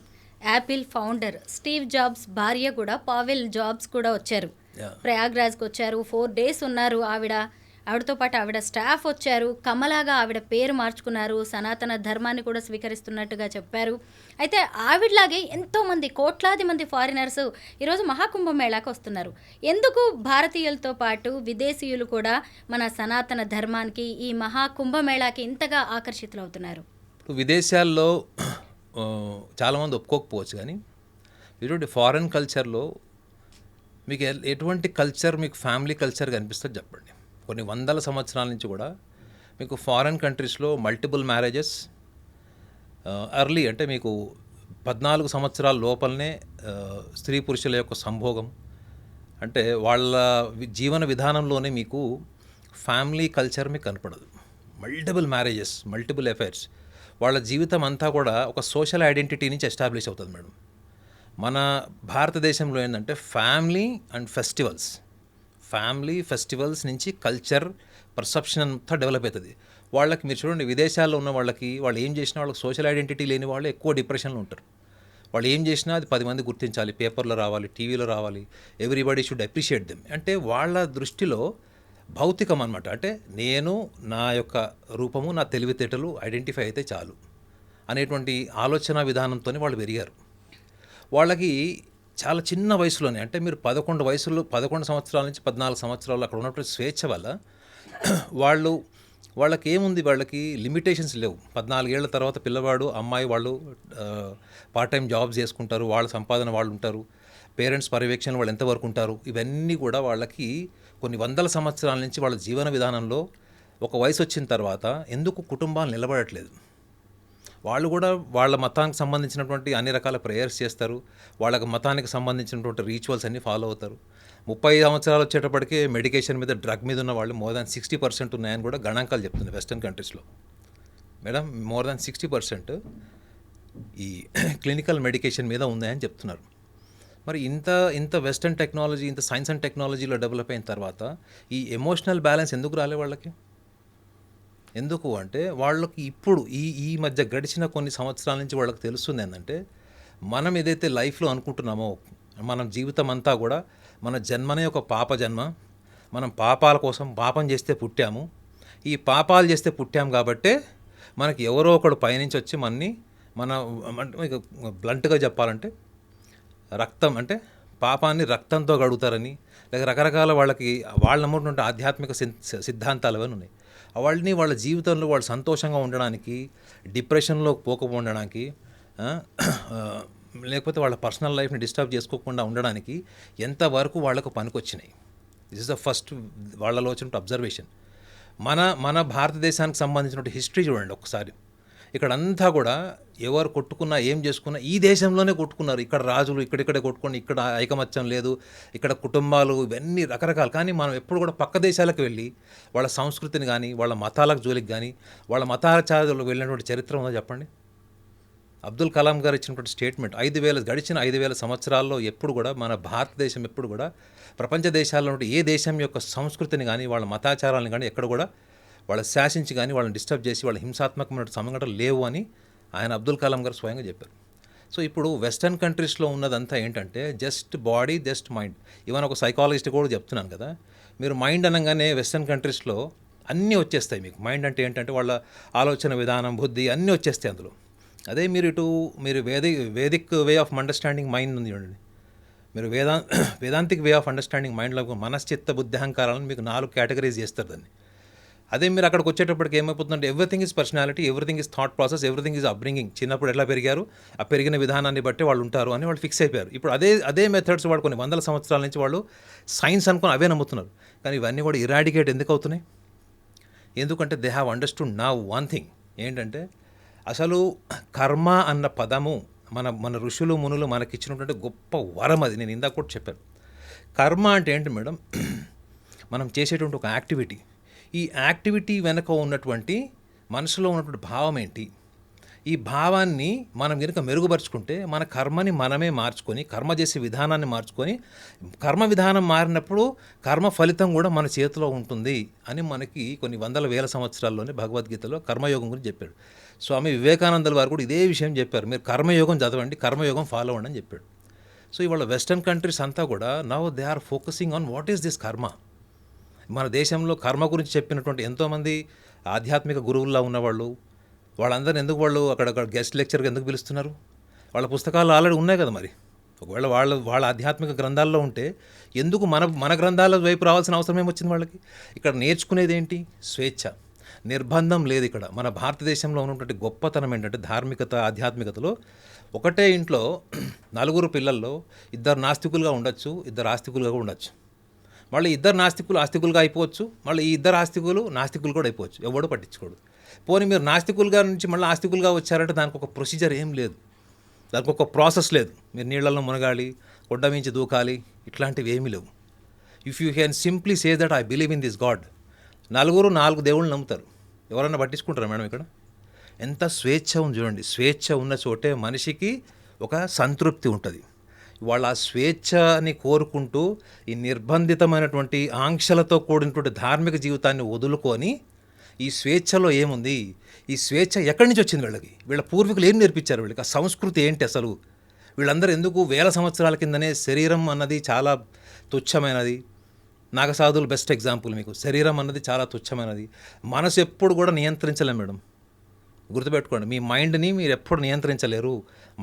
యాపిల్ ఫౌండర్ స్టీవ్ జాబ్స్ భార్య కూడా పావెల్ జాబ్స్ కూడా వచ్చారు. Yeah. ప్రయాగ్రాజ్కి వచ్చారు. 4 days ఉన్నారు ఆవిడతో పాటు ఆవిడ స్టాఫ్ వచ్చారు. కమలాగా ఆవిడ పేరు మార్చుకున్నారు. సనాతన ధర్మాన్ని కూడా స్వీకరిస్తున్నట్టుగా చెప్పారు. అయితే ఆవిడలాగే ఎంతోమంది కోట్లాది మంది ఫారినర్స్ ఈరోజు మహాకుంభమేళాకు వస్తున్నారు. ఎందుకు భారతీయులతో పాటు విదేశీయులు కూడా మన సనాతన ధర్మానికి ఈ మహాకుంభమేళాకి ఇంతగా ఆకర్షితులవుతున్నారు? ఇప్పుడు విదేశాల్లో చాలామంది ఒప్పుకోకపోవచ్చు కానీ ఇటువంటి ఫారెన్ కల్చర్లో మీకు ఎటువంటి కల్చర్ మీకు ఫ్యామిలీ కల్చర్ కనిపిస్తుంది చెప్పండి. కొన్ని వందల సంవత్సరాల నుంచి కూడా మీకు ఫారెన్ కంట్రీస్లో మల్టిపుల్ మ్యారేజెస్ ఎర్లీ అంటే మీకు 14 సంవత్సరాల లోపలనే స్త్రీ పురుషుల యొక్క సంభోగం అంటే వాళ్ళ జీవన విధానంలోనే మీకు ఫ్యామిలీ కల్చర్ మీకు కనపడదు. మల్టిపుల్ మ్యారేజెస్, మల్టిపుల్ అఫైర్స్, వాళ్ళ జీవితం అంతా కూడా ఒక సోషల్ ఐడెంటిటీ నుంచి ఎస్టాబ్లిష్ అవుతుంది మేడం. మన భారతదేశంలో ఏంటంటే ఫ్యామిలీ ఫెస్టివల్స్ నుంచి కల్చర్ పర్సెప్షన్ అంతా డెవలప్ అవుతుంది. వాళ్ళకి మీరు చూడండి, విదేశాల్లో ఉన్న వాళ్ళకి వాళ్ళు ఏం చేసినా వాళ్ళకి సోషల్ ఐడెంటిటీ లేని వాళ్ళు ఎక్కువ డిప్రెషన్లో ఉంటారు. వాళ్ళు ఏం చేసినా అది 10 మంది గుర్తించాలి, పేపర్లో రావాలి, టీవీలో రావాలి, ఎవ్రీబడి షుడ్ అప్రిషియేట్ దెమ్. అంటే వాళ్ళ దృష్టిలో భౌతికం అనమాట. అంటే నేను నా యొక్క రూపము నా తెలివితేటలు ఐడెంటిఫై అయితే చాలు అనేటువంటి ఆలోచన విధానంతో వాళ్ళు పెరిగారు. వాళ్ళకి చాలా చిన్న వయసులోనే అంటే మీరు 11 సంవత్సరాల నుంచి 14 సంవత్సరాలు అక్కడ ఉన్నటువంటి స్వేచ్ఛ వల్ల వాళ్ళకి ఏముంది, వాళ్ళకి లిమిటేషన్స్ లేవు. 14 ఏళ్ల తర్వాత పిల్లవాడు అమ్మాయి వాళ్ళు పార్ట్ టైం జాబ్స్ చేసుకుంటారు, వాళ్ళ సంపాదన వాళ్ళు ఉంటారు, పేరెంట్స్ పర్యవేక్షణ వాళ్ళు ఎంతవరకు ఉంటారు, ఇవన్నీ కూడా వాళ్ళకి కొన్ని వందల సంవత్సరాల నుంచి వాళ్ళ జీవన విధానంలో ఒక వయసు వచ్చిన తర్వాత ఎందుకు కుటుంబాలు నిలబడట్లేదు. వాళ్ళు కూడా వాళ్ళ మతానికి సంబంధించినటువంటి అన్ని రకాల ప్రేయర్స్ చేస్తారు, వాళ్ళకి మతానికి సంబంధించినటువంటి రీచువల్స్ అన్నీ ఫాలో అవుతారు. 30 సంవత్సరాలు వచ్చేటప్పటికే మెడికేషన్ మీద, డ్రగ్ మీద ఉన్న వాళ్ళు more than 60% ఉన్నాయని కూడా గణాంకాలు చెప్తుంది వెస్టర్న్ కంట్రీస్లో. మేడం, more than 60% ఈ క్లినికల్ మెడికేషన్ మీద ఉన్నాయని చెప్తున్నారు. మరి ఇంత వెస్టర్న్ టెక్నాలజీ, ఇంత సైన్స్ అండ్ టెక్నాలజీలో డెవలప్ అయిన తర్వాత ఈ ఎమోషనల్ బ్యాలెన్స్ ఎందుకు రాలే వాళ్ళకి? ఎందుకు అంటే వాళ్ళకి ఇప్పుడు ఈ మధ్య గడిచిన కొన్ని సంవత్సరాల నుంచి వాళ్ళకి తెలుస్తుంది ఏంటంటే మనం ఏదైతే లైఫ్లో అనుకుంటున్నామో మనం జీవితం అంతా కూడా మన జన్మనే ఒక పాప జన్మ, మనం పాపాల కోసం పాపం చేస్తే పుట్టాము, ఈ పాపాలు చేస్తే పుట్టాము కాబట్టే మనకి ఎవరో ఒకడు పైనుంచి వచ్చి మీకు బ్లంట్గా చెప్పాలంటే రక్తం అంటే పాపాన్ని రక్తంతో గడుగుతారని, లేక రకరకాల వాళ్ళకి వాళ్ళు నమ్ముతున్న ఆధ్యాత్మిక సిద్ధాంతాలు అవన్నీ ఉన్నాయి. వాళ్ళని వాళ్ళ జీవితంలో వాళ్ళు సంతోషంగా ఉండడానికి, డిప్రెషన్లో పోకపోవడానికి, లేకపోతే వాళ్ళ పర్సనల్ లైఫ్ని డిస్టర్బ్ చేసుకోకుండా ఉండడానికి ఎంతవరకు వాళ్ళకు పనికొచ్చినాయి. దిస్ ఇస్ ద ఫస్ట్ వాళ్ళలో వచ్చిన అబ్జర్వేషన్. మన భారతదేశానికి సంబంధించిన హిస్టరీ చూడండి ఒకసారి. ఇక్కడంతా కూడా ఎవరు కొట్టుకున్నా ఏం చేసుకున్నా ఈ దేశంలోనే కొట్టుకున్నారు. ఇక్కడ రాజులు ఇక్కడిక్కడే కొట్టుకొని, ఇక్కడ ఐకమత్యం లేదు, ఇక్కడ కుటుంబాలు, ఇవన్నీ రకరకాలు. కానీ మనం ఎప్పుడు కూడా పక్క దేశాలకు వెళ్ళి వాళ్ళ సంస్కృతిని కానీ, వాళ్ళ మతాలకు జోలికి కానీ, వాళ్ళ మతాచారాలకు వెళ్ళినటువంటి చరిత్ర ఉందో చెప్పండి. అబ్దుల్ కలాం గారు ఇచ్చినటువంటి స్టేట్మెంట్, గడిచిన 5,000 సంవత్సరాల్లో ఎప్పుడు కూడా మన భారతదేశం ఎప్పుడు కూడా ప్రపంచ దేశాల్లో ఏ దేశం యొక్క సంస్కృతిని కానీ, వాళ్ళ మతాచారాలను కానీ ఎక్కడ కూడా వాళ్ళు శాసించి కానీ, వాళ్ళని డిస్టర్బ్ చేసి వాళ్ళ హింసాత్మకమైన సంఘటనలు లేవు అని ఆయన అబ్దుల్ కలాం గారు స్వయంగా చెప్పారు. సో ఇప్పుడు వెస్టర్న్ కంట్రీస్లో ఉన్నదంతా ఏంటంటే just body, just mind. Even ఒక సైకాలజిస్ట్ కూడా చెప్తున్నాను కదా, మీరు మైండ్ అనగానే వెస్టర్న్ కంట్రీస్లో అన్నీ వచ్చేస్తాయి మీకు. మైండ్ అంటే ఏంటంటే వాళ్ళ ఆలోచన విధానం, బుద్ధి అన్నీ వచ్చేస్తాయి అందులో. అదే మీరు Vedic way of understanding mind ఉంది చూడండి, మీరు వేదాంతిక్ వే ఆఫ్ అండర్స్టాండింగ్ మైండ్లో మనశ్చిత్త బుద్ధి అహంకారాలను మీకు 4 కేటగిరీస్ చేస్తారు దాన్ని. అదే మీరు అక్కడికి వచ్చేటప్పటికి ఏమైపోతుందంటే everything is personality, everything is thought process, everything is upbringing. చిన్నప్పుడు ఎట్లా పెరిగారు, ఆ పెరిగిన విధానాన్ని బట్టి వాళ్ళు ఉంటారు అని వాళ్ళు ఫిక్స్ అయిపోయారు. ఇప్పుడు అదే మెథడ్స్ వాడు కొన్ని వందల సంవత్సరాల నుంచి వాళ్ళు సైన్స్ అనుకుని అవే నమ్ముతున్నారు. కానీ ఇవన్నీ కూడా ఇరాడికేట్ ఎందుకు అవుతున్నాయి? ఎందుకంటే they have understood now one thing ఏంటంటే అసలు కర్మ అన్న పదము మన మన ఋషులు మునులు మనకిచ్చినటువంటి గొప్ప వరం అది. నేను ఇందాక కూడా చెప్పాను. కర్మ అంటే ఏంటి మేడం? మనం చేసేటువంటి ఒక యాక్టివిటీ. ఈ యాక్టివిటీ వెనక ఉన్నటువంటి మనసులో ఉన్నటువంటి భావం ఏంటి? ఈ భావాన్ని మనం కనుక మెరుగుపరుచుకుంటే మన కర్మని మనమే మార్చుకొని, కర్మ చేసే విధానాన్ని మార్చుకొని, కర్మ విధానం మారినప్పుడు కర్మ ఫలితం కూడా మన చేతిలో ఉంటుంది అని మనకి కొన్ని వందల వేల సంవత్సరాల్లోనే భగవద్గీతలో కర్మయోగం గురించి చెప్పాడు. స్వామి వివేకానందుల వారు కూడా ఇదే విషయం చెప్పారు. మీరు కర్మయోగం చదవండి, కర్మయోగం ఫాలో అవ్వండి అని చెప్పాడు. సో ఇవాళ వెస్టర్న్ కంట్రీస్ అంతా కూడా now they are focusing on what is this karma. మన దేశంలో కర్మ గురించి చెప్పినటువంటి ఎంతోమంది ఆధ్యాత్మిక గురువుల్లా ఉన్నవాళ్ళు, వాళ్ళందరూ ఎందుకు వాళ్ళు అక్కడ గెస్ట్ లెక్చర్గా ఎందుకు పిలుస్తున్నారు? వాళ్ళ పుస్తకాలు ఆల్రెడీ ఉన్నాయి కదా. మరి ఒకవేళ వాళ్ళ ఆధ్యాత్మిక గ్రంథాల్లో ఉంటే ఎందుకు మన గ్రంథాల వైపు రావాల్సిన అవసరం ఏమొచ్చింది వాళ్ళకి? ఇక్కడ నేర్చుకునేది ఏంటి? స్వేచ్ఛ, నిర్బంధం లేదు. ఇక్కడ మన భారతదేశంలో ఉన్నటువంటి గొప్పతనం ఏంటంటే ధార్మికత, ఆధ్యాత్మికతలో ఒకటే ఇంట్లో నలుగురు పిల్లల్లో ఇద్దరు నాస్తికులుగా ఉండొచ్చు, ఇద్దరు ఆస్తికులుగా ఉండొచ్చు. మళ్ళీ ఇద్దరు ఆస్తికులుగా అయిపోవచ్చు, మళ్ళీ ఈ ఇద్దరు ఆస్తికులు నాస్తికులు కూడా అయిపోవచ్చు. ఎవడో పట్టించుకోడు. పోనీ మీరు నాస్తికులుగా నుంచి మళ్ళీ ఆస్తికులుగా వచ్చారంటే దానికి ఒక ప్రొసీజర్ ఏం లేదు, దానికి ఒక ప్రాసెస్ లేదు. మీరు నీళ్ళల్లో మునగాలి, కొండ మించి దూకాలి, ఇట్లాంటివి ఏమీ లేవు. If you can simply say that I believe in this God. నలుగురు 4 దేవుళ్ళు నమ్ముతారు. ఎవరన్నా పట్టించుకుంటారా మేడం? ఇక్కడ ఎంత స్వేచ్ఛ ఉంది చూడండి. స్వేచ్ఛ ఉన్న చోటే మనిషికి ఒక సంతృప్తి ఉంటుంది. వాళ్ళ ఆ స్వేచ్ఛని కోరుకుంటూ ఈ నిర్బంధితమైనటువంటి ఆంక్షలతో కూడినటువంటి ధార్మిక జీవితాన్ని వదులుకొని ఈ స్వేచ్ఛలో ఏముంది? ఈ స్వేచ్ఛ ఎక్కడి నుంచి వచ్చింది వీళ్ళకి? వీళ్ళ పూర్వీకులు ఏం నేర్పించారు వీళ్ళకి? ఆ సంస్కృతి ఏంటి అసలు? వీళ్ళందరూ ఎందుకు వేల సంవత్సరాల కిందనే శరీరం అన్నది చాలా తుచ్చమైనది. నాగసాధువులు బెస్ట్ ఎగ్జాంపుల్ మీకు. శరీరం అన్నది చాలా తుచ్చమైనది. మనసు ఎప్పుడు కూడా నియంత్రించలేం మేడం. గుర్తుపెట్టుకోండి, మీ మైండ్ని మీరు ఎప్పుడు నియంత్రించలేరు.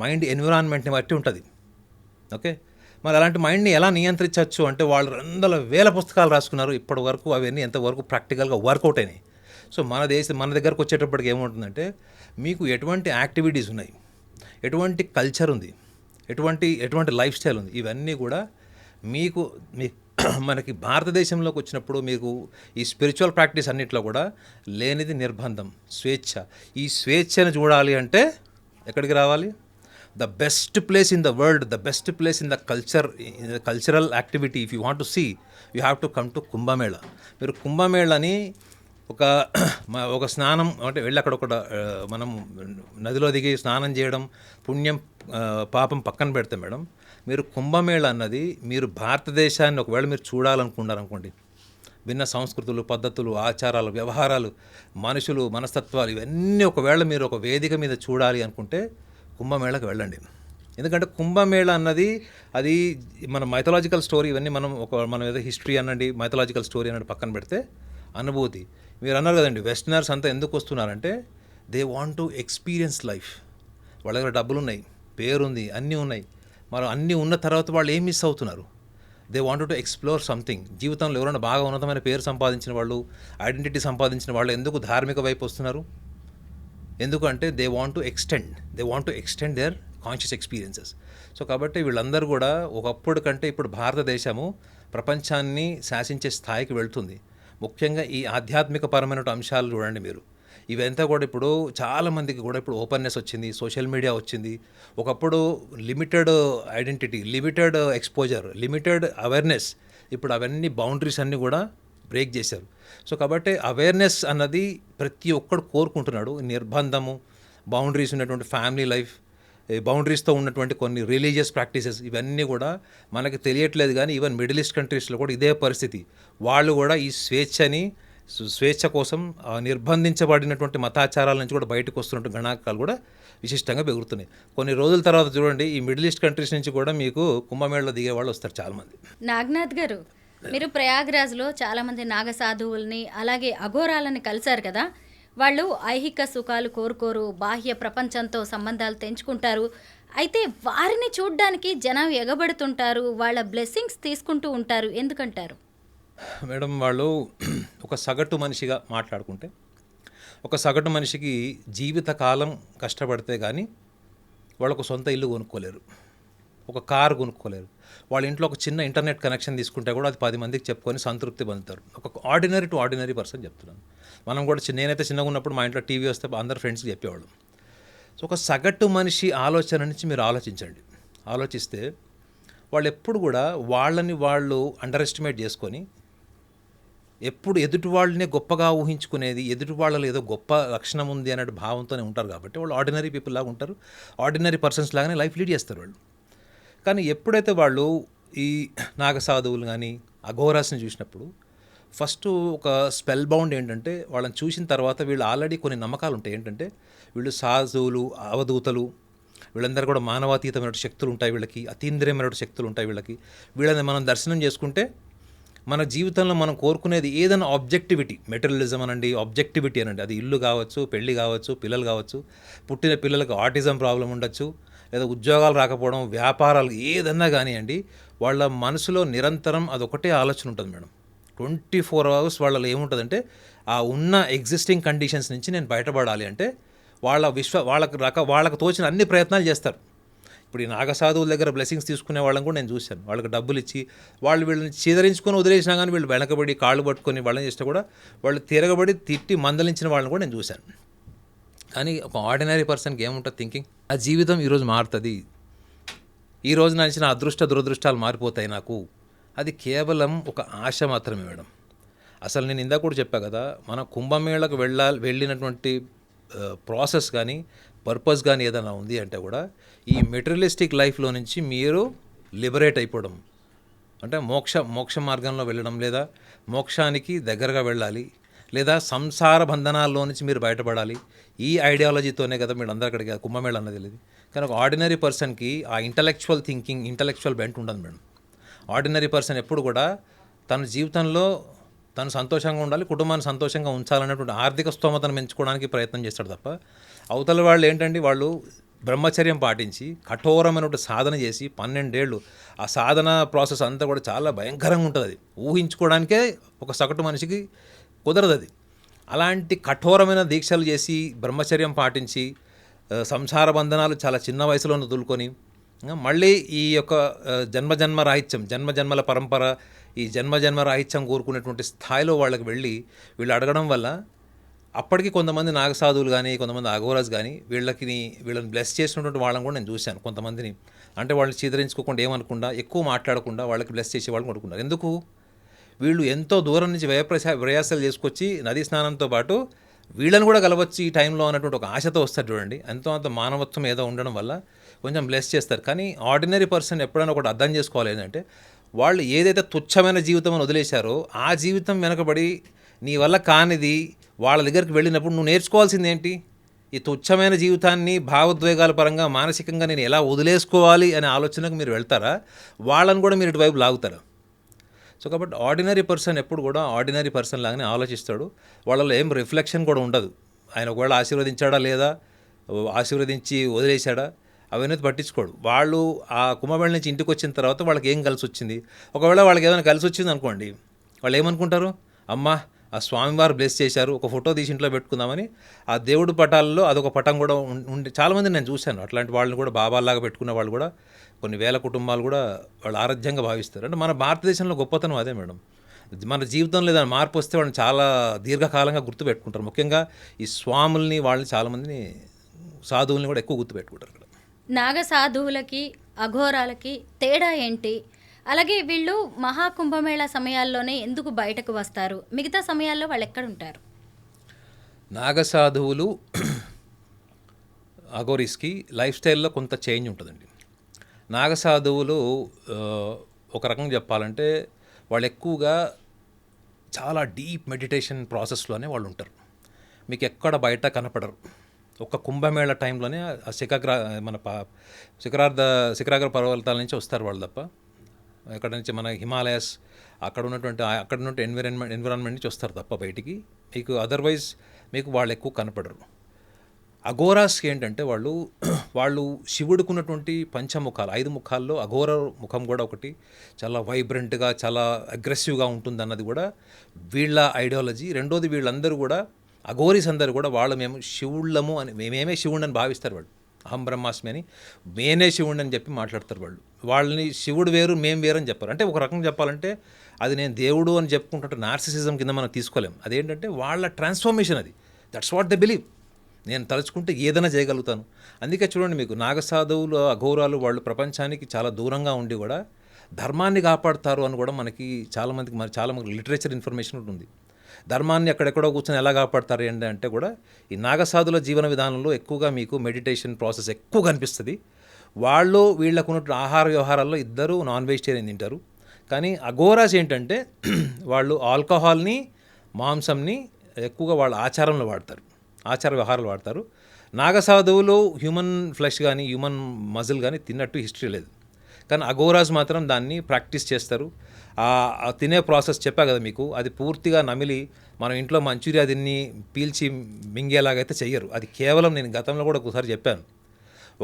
మైండ్ ఎన్విరాన్మెంట్ని బట్టి ఉంటుంది. ఓకే, మరి అలాంటి మైండ్ని ఎలా నియంత్రించవచ్చు అంటే వాళ్ళు 200,000 పుస్తకాలు రాసుకున్నారు. ఇప్పటి వరకు అవన్నీ ఎంతవరకు ప్రాక్టికల్గా వర్కౌట్ అయినాయి. సో మన దగ్గరకు వచ్చేటప్పటికి ఏముంటుందంటే మీకు ఎటువంటి యాక్టివిటీస్ ఉన్నాయి, ఎటువంటి కల్చర్ ఉంది, ఎటువంటి లైఫ్ స్టైల్ ఉంది, ఇవన్నీ కూడా మీకు మనకి భారతదేశంలోకి వచ్చినప్పుడు మీకు ఈ స్పిరిచువల్ ప్రాక్టీస్ అన్నిట్లో కూడా లేనిది నిర్బంధం, స్వేచ్ఛ. ఈ స్వేచ్ఛను చూడాలి అంటే ఎక్కడికి రావాలి? The best place in the world, the best place in the cultural activity. If you want to see, you have to come to Kumbh Mela. మీరు కుంభమేళాని ఒక స్నానం అంటే వెళ్ళి అక్కడ మనం నదిలో దిగి స్నానం చేయడం, పుణ్యం పాపం పక్కన పెడితే మేడం, మీరు కుంభమేళా అన్నది మీరు భారతదేశాన్ని ఒకవేళ మీరు చూడాలనుకున్నారనుకోండి, భిన్న సంస్కృతులు, పద్ధతులు, ఆచారాలు, వ్యవహారాలు, మనుషులు, మనస్తత్వాలు, ఇవన్నీ ఒకవేళ మీరు ఒక వేదిక మీద చూడాలి అనుకుంటే కుంభమేళాకి వెళ్ళండి. ఎందుకంటే కుంభమేళా అన్నది అది మన మైథలాజికల్ స్టోరీ. ఇవన్నీ మనం ఏదో హిస్టరీ అనండి, మైథలాజికల్ స్టోరీ అన్నది పక్కన పెడితే అనుభూతి. మీరు అన్నారు కదండి వెస్టర్నర్స్ అంతా ఎందుకు వస్తున్నారంటే they want to experience life. వాళ్ళ దగ్గర డబ్బులు ఉన్నాయి, పేరుంది, అన్నీ ఉన్నాయి. మరి అన్నీ ఉన్న తర్వాత వాళ్ళు ఏం మిస్ అవుతున్నారు? They want to explore something. జీవితంలో ఎవరైనా బాగా ఉన్నతమైన పేరు సంపాదించిన వాళ్ళు, ఐడెంటిటీ సంపాదించిన వాళ్ళు ఎందుకు ధార్మిక వైపు వస్తున్నారు? ఎందుకంటే they want to extend there conscious experiences. So కాబట్టి వీళ్ళందరూ కూడా ఒకప్పుడు కంటే ఇప్పుడు భారతదేశము ప్రపంచాన్ని శాసించే స్థాయికి వెళ్తుంది. ముఖ్యంగా ఈ ఆధ్యాత్మిక పరమైన అంశాలు చూడండి మీరు. ఇవంతా కూడా ఇప్పుడు చాలామందికి కూడా ఇప్పుడు ఓపెన్నెస్ వచ్చింది, సోషల్ మీడియా వచ్చింది. ఒకప్పుడు limited identity, limited exposure, limited awareness. ఇప్పుడు అవన్నీ బౌండరీస్ అన్నీ కూడా బ్రేక్ చేశారు. సో కాబట్టి అవేర్నెస్ అన్నది ప్రతి ఒక్కడు కోరుకుంటున్నాడు. నిర్బంధము, బౌండరీస్ ఉన్నటువంటి ఫ్యామిలీ లైఫ్, బౌండరీస్తో ఉన్నటువంటి కొన్ని రిలీజియస్ ప్రాక్టీసెస్, ఇవన్నీ కూడా మనకి తెలియట్లేదు. కానీ ఈవెన్ మిడిల్ ఈస్ట్ కంట్రీస్లో కూడా ఇదే పరిస్థితి. వాళ్ళు కూడా ఈ స్వేచ్ఛ కోసం నిర్బంధించబడినటువంటి మతాచారాల నుంచి కూడా బయటకు వస్తున్నటువంటి గణాంకాలు కూడా విశిష్టంగా పెరుగుతున్నాయి. కొన్ని రోజుల తర్వాత చూడండి ఈ మిడిల్ ఈస్ట్ కంట్రీస్ నుంచి కూడా మీకు కుంభమేళలో దిగే వాళ్ళు వస్తారు చాలామంది. నాగనాథ్ గారు, మీరు ప్రయాగ్రాజ్లో చాలామంది నాగసాధువుల్ని అలాగే అఘోరాలని కలిశారు కదా. వాళ్ళు ఐహిక సుఖాలు కోరుకోరు, బాహ్య ప్రపంచంతో సంబంధాలు తెంచుకుంటారు. అయితే వారిని చూడ్డానికి జనం ఎగబడుతుంటారు, వాళ్ళ బ్లెస్సింగ్స్ తీసుకుంటూ ఉంటారు. ఎందుకంటారు? మేడం, వాళ్ళు ఒక సగటు మనిషిగా మాట్లాడుకుంటే, ఒక సగటు మనిషికి జీవితకాలం కష్టపడితే కానీ వాళ్ళకు సొంత ఇల్లు కొనుక్కోలేరు, ఒక కారు కొనుక్కోలేరు. వాళ్ళ ఇంట్లో ఒక చిన్న ఇంటర్నెట్ కనెక్షన్ తీసుకుంటే కూడా అది 10 మందికి చెప్పుకొని సంతృప్తి పొందుతారు. ఒక ఆర్డినరీ టు ఆర్డినరీ పర్సన్ చెప్తున్నాను. మనం కూడా నేనైతే చిన్నగా ఉన్నప్పుడు మా ఇంట్లో టీవీ వస్తే అందరు ఫ్రెండ్స్కి చెప్పేవాళ్ళం. సో ఒక సగటు మనిషి ఆలోచన నుంచి మీరు ఆలోచిస్తే వాళ్ళు ఎప్పుడు కూడా వాళ్ళని వాళ్ళు అండర్ ఎస్టిమేట్ చేసుకొని ఎప్పుడు ఎదుటి వాళ్ళనే గొప్పగా ఊహించుకునేది, ఎదుటి వాళ్ళలో ఏదో గొప్ప లక్షణం ఉంది అనే భావంతోనే ఉంటారు. కాబట్టి వాళ్ళు ఆర్డినరీ పీపుల్ లాగా ఉంటారు, ఆర్డినరీ పర్సన్స్ లాగానే లైఫ్ లీడ్ చేస్తారు వాళ్ళు. కానీ ఎప్పుడైతే వాళ్ళు ఈ నాగసాధువులు కానీ అఘోరాస్ని చూసినప్పుడు ఫస్ట్ ఒక స్పెల్ బౌండ్ ఏంటంటే, వాళ్ళని చూసిన తర్వాత వీళ్ళు ఆల్రెడీ కొన్ని నమ్మకాలు ఉంటాయి. ఏంటంటే వీళ్ళు సాధువులు, అవధూతలు, వీళ్ళందరూ కూడా మానవాతీతమైన శక్తులు ఉంటాయి, వీళ్ళకి అతీంద్రియమైన శక్తులు ఉంటాయి. వీళ్ళని మనం దర్శనం చేసుకుంటే మన జీవితంలో మనం కోరుకునేది ఏదైనా ఆబ్జెక్టివిటీ, మెటీరియలిజం అనండి, ఆబ్జెక్టివిటీ అనండి, అది ఇల్లు కావచ్చు, పెళ్ళి కావచ్చు, పిల్లలు కావచ్చు, పుట్టిన పిల్లలకు ఆటిజం ప్రాబ్లం ఉండొచ్చు, లేదా ఉద్యోగాలు రాకపోవడం, వ్యాపారాలు ఏదన్నా కానివ్వండి, వాళ్ళ మనసులో నిరంతరం అదొకటే ఆలోచన ఉంటుంది మేడం. 24 hours వాళ్ళలో ఏముంటుందంటే, ఆ ఉన్న ఎగ్జిస్టింగ్ కండిషన్స్ నుంచి నేను బయటపడాలి అంటే వాళ్ళకు తోచిన అన్ని ప్రయత్నాలు చేస్తారు. ఇప్పుడు ఈ నాగసాధువుల దగ్గర బ్లెస్సింగ్స్ తీసుకునే వాళ్ళని కూడా నేను చూశాను. వాళ్ళకి డబ్బులు ఇచ్చి వీళ్ళని చీదరించుకొని వదిలేసినా కానీ వీళ్ళు వెనకబడి కాళ్ళు పట్టుకొని వాళ్ళని చేస్తే కూడా వాళ్ళు తిరగబడి తిట్టి మందలించిన వాళ్ళని కూడా నేను చూశాను. కానీ ఒక ఆర్డినరీ పర్సన్కి ఏముంటుంది థింకింగ్, ఆ జీవితం ఈరోజు మారుతుంది, ఈ రోజు నుంచి నా అదృష్ట దురదృష్టాలు మారిపోతాయి నాకు, అది కేవలం ఒక ఆశ మాత్రమే మేడం. అసలు నేను ఇందాక కూడా చెప్పా కదా, మన కుంభమేళకు వెళ్ళినటువంటి ప్రాసెస్ కానీ పర్పస్ కానీ ఏదైనా ఉంది అంటే కూడా ఈ మెటీరియలిస్టిక్ లైఫ్లో నుంచి మీరు లిబరేట్ అయిపోవడం, అంటే మోక్ష మార్గంలో వెళ్ళడం, లేదా మోక్షానికి దగ్గరగా వెళ్ళాలి, లేదా సంసార బంధనాల్లో నుంచి మీరు బయటపడాలి. ఈ ఐడియాలజీతోనే కదా మీరు అందరూ అక్కడికి కుంభమేళ అన్నది తెలియదు. కానీ ఒక ఆర్డినరీ పర్సన్కి ఆ ఇంటలెక్చువల్ థింకింగ్, ఇంటలెక్చువల్ బెంట్ ఉండదు మేడం. ఆర్డినరీ పర్సన్ ఎప్పుడు కూడా తన జీవితంలో తను సంతోషంగా ఉండాలి, కుటుంబాన్ని సంతోషంగా ఉంచాలనేటువంటి ఆర్థిక స్తోమతను పెంచుకోవడానికి ప్రయత్నం చేస్తాడు తప్ప, అవతల వాళ్ళు ఏంటంటే వాళ్ళు బ్రహ్మచర్యం పాటించి కఠోరమైనటువంటి సాధన చేసి 12 ఏళ్ళు ఆ సాధన ప్రాసెస్ అంతా కూడా చాలా భయంకరంగా ఉంటుంది. అది ఊహించుకోవడానికే ఒక సగటు మనిషికి కుదరదు అది. అలాంటి కఠోరమైన దీక్షలు చేసి బ్రహ్మచర్యం పాటించి సంసార బంధనాలు చాలా చిన్న వయసులోనే వదులుకొని మళ్ళీ ఈ యొక్క జన్మజన్మ రాహిత్యం, జన్మజన్మల పరంపర, ఈ జన్మజన్మ రాహిత్యం కోరుకునేటువంటి స్థాయిలో వాళ్ళకి వీళ్ళు అడగడం వల్ల అప్పటికి కొంతమంది నాగసాధువులు కానీ కొంతమంది అఘోరాస్ కానీ వీళ్ళని బ్లెస్ చేసినటువంటి వాళ్ళని కూడా నేను చూశాను. కొంతమందిని అంటే వాళ్ళని చీదరించుకోకుండా, ఏమనకుండా, ఎక్కువ మాట్లాడకుండా వాళ్ళకి బ్లెస్ చేసే వాళ్ళని కొడుకున్నారు. ఎందుకు? వీళ్ళు ఎంతో దూరం నుంచి ప్రయాసాలు చేసుకొచ్చి నదీ స్నానంతో పాటు వీళ్ళని కూడా కలవచ్చు ఈ టైంలో అన్నటువంటి ఒక ఆశతో వస్తారు చూడండి. ఎంతో అంత మానవత్వం ఏదో ఉండడం వల్ల కొంచెం బ్లెస్ చేస్తారు. కానీ ఆర్డినరీ పర్సన్ ఎప్పుడైనా ఒకటి అర్థం చేసుకోవాలి ఏంటంటే, వాళ్ళు ఏదైతే తుచ్చమైన జీవితం అని వదిలేశారో ఆ జీవితం వెనకబడి నీ వల్ల కానిది వాళ్ళ దగ్గరికి వెళ్ళినప్పుడు నువ్వు నేర్చుకోవాల్సింది ఏంటి? ఈ తుచ్చమైన జీవితాన్ని భావోద్వేగాల పరంగా మానసికంగా నేను ఎలా వదిలేసుకోవాలి అనే ఆలోచనకు మీరు వెళ్తారా, వాళ్ళని కూడా మీరు ఇటువైపు లాగుతారా? సో కాబట్టి ఆర్డినరీ పర్సన్ ఎప్పుడు కూడా ఆర్డినరీ పర్సన్ లాగానే ఆలోచిస్తాడు. వాళ్ళలో ఏం రిఫ్లెక్షన్ కూడా ఉండదు. ఆయన ఒకవేళ ఆశీర్వదించాడా లేదా, ఆశీర్వదించి వదిలేశాడా, అవన్నీ పట్టించుకోడు. వాళ్ళు ఆ కుంభమేళ నుంచి ఇంటికి వచ్చిన తర్వాత వాళ్ళకి ఏం కలిసి వచ్చింది, ఒకవేళ వాళ్ళకి ఏదైనా కలిసి వచ్చింది అనుకోండి, వాళ్ళు ఏమనుకుంటారు, అమ్మా ఆ స్వామివారు బ్లెస్ చేశారు, ఒక ఫోటో తీసి ఇంట్లో పెట్టుకుందామని ఆ దేవుడి పటాల్లో అదొక పటం కూడా ఉండి చాలామంది నేను చూశాను. అట్లాంటి వాళ్ళని కూడా బాబాల్లాగా పెట్టుకున్న వాళ్ళు కూడా కొన్ని వేల కుటుంబాలు కూడా వాళ్ళు ఆరాధ్యంగా భావిస్తారు. అంటే మన భారతదేశంలో గొప్పతనం అదే మేడం. మన జీవితంలో ఏదైనా మార్పు వస్తే వాళ్ళని చాలా దీర్ఘకాలంగా గుర్తుపెట్టుకుంటారు. ముఖ్యంగా ఈ స్వాముల్ని, వాళ్ళని చాలామందిని సాధువుల్ని కూడా ఎక్కువ గుర్తుపెట్టుకుంటారు. ఇక్కడ నాగ సాధువులకి అఘోరాలకి తేడా ఏంటి? అలాగే వీళ్ళు మహాకుంభమేళ సమయాల్లోనే ఎందుకు బయటకు వస్తారు? మిగతా సమయాల్లో వాళ్ళు ఎక్కడ ఉంటారు? నాగసాధువులు అఘోరీస్కి లైఫ్ స్టైల్లో కొంత చేంజ్ ఉంటుందండి. నాగసాధువులు ఒక రకంగా చెప్పాలంటే వాళ్ళు ఎక్కువగా చాలా డీప్ మెడిటేషన్ ప్రాసెస్లోనే వాళ్ళు ఉంటారు. మీకు ఎక్కడ బయట కనపడరు. ఒక కుంభమేళ టైంలోనే ఆ శిఖరాగ్ర పర్వతాల నుంచి వస్తారు వాళ్ళు తప్ప, ఎక్కడ నుంచి మన హిమాలయాస్ అక్కడ ఉన్నటువంటి ఎన్విరాన్మెంట్ నుంచి వస్తారు తప్ప బయటికి మీకు అదర్వైజ్ మీకు వాళ్ళు ఎక్కువ కనపడరు. అఘోరాస్కి ఏంటంటే వాళ్ళు శివుడుకున్నటువంటి పంచముఖాలు, 5 ముఖాల్లో అఘోర ముఖం కూడా ఒకటి చాలా వైబ్రెంట్గా, చాలా అగ్రెసివ్గా ఉంటుంది అన్నది కూడా వీళ్ళ ఐడియాలజీ. రెండోది, వీళ్ళందరూ కూడా అఘోరీస్ అందరూ కూడా మేము శివుళ్ళము అని, మేమే శివుడు అని భావిస్తారు వాళ్ళు. అహం బ్రహ్మాస్మి అని, మేనే శివుడు అని చెప్పి మాట్లాడతారు వాళ్ళు. వాళ్ళని శివుడు వేరు, మేము వేరు అని చెప్పారు. అంటే ఒక రకంగా చెప్పాలంటే అది నేను దేవుడు అని చెప్పుకుంటుంటే నార్సిసిజం కింద మనం తీసుకోలేం. అదేంటంటే వాళ్ళ ట్రాన్స్ఫర్మేషన్ అది. That's what they believe. నేను తలుచుకుంటే ఏదైనా చేయగలుగుతాను. అందుకే చూడండి, మీకు నాగసాధువులు, అఘోరాలు వాళ్ళు ప్రపంచానికి చాలా దూరంగా ఉండి కూడా ధర్మాన్ని కాపాడుతారు అని కూడా మనకి చాలామందికి లిటరేచర్ ఇన్ఫర్మేషన్ ఉంటుంది. ధర్మాన్ని ఎక్కడెక్కడో కూర్చొని ఎలా కాపాడతారు ఏంటి అంటే కూడా ఈ నాగసాధుల జీవన విధానంలో ఎక్కువగా మీకు మెడిటేషన్ ప్రాసెస్ ఎక్కువ కనిపిస్తుంది. వాళ్ళు వీళ్ళకు ఉన్న ఆహార వ్యవహారాల్లో ఇద్దరు నాన్ వెజిటేరియన్ తింటారు. కానీ అఘోరాస్ ఏంటంటే వాళ్ళు ఆల్కహాల్ని, మాంసంని ఎక్కువగా వాళ్ళ ఆచారంలో వాడతారు, ఆచార వ్యవహారాలు వాడతారు. నాగసాధువులు హ్యూమన్ ఫ్లెష్ కానీ హ్యూమన్ మజిల్ కానీ తిన్నట్టు హిస్టరీ లేదు. కానీ అఘోరాస్ మాత్రం దాన్ని ప్రాక్టీస్ చేస్తారు. ఆ తినే ప్రాసెస్ చెప్పా కదా మీకు, అది పూర్తిగా నమిలి మనం ఇంట్లో మంచూరియా తిని పీల్చి మింగేలాగైతే చెయ్యరు. అది కేవలం నేను గతంలో కూడా ఒకసారి చెప్పాను,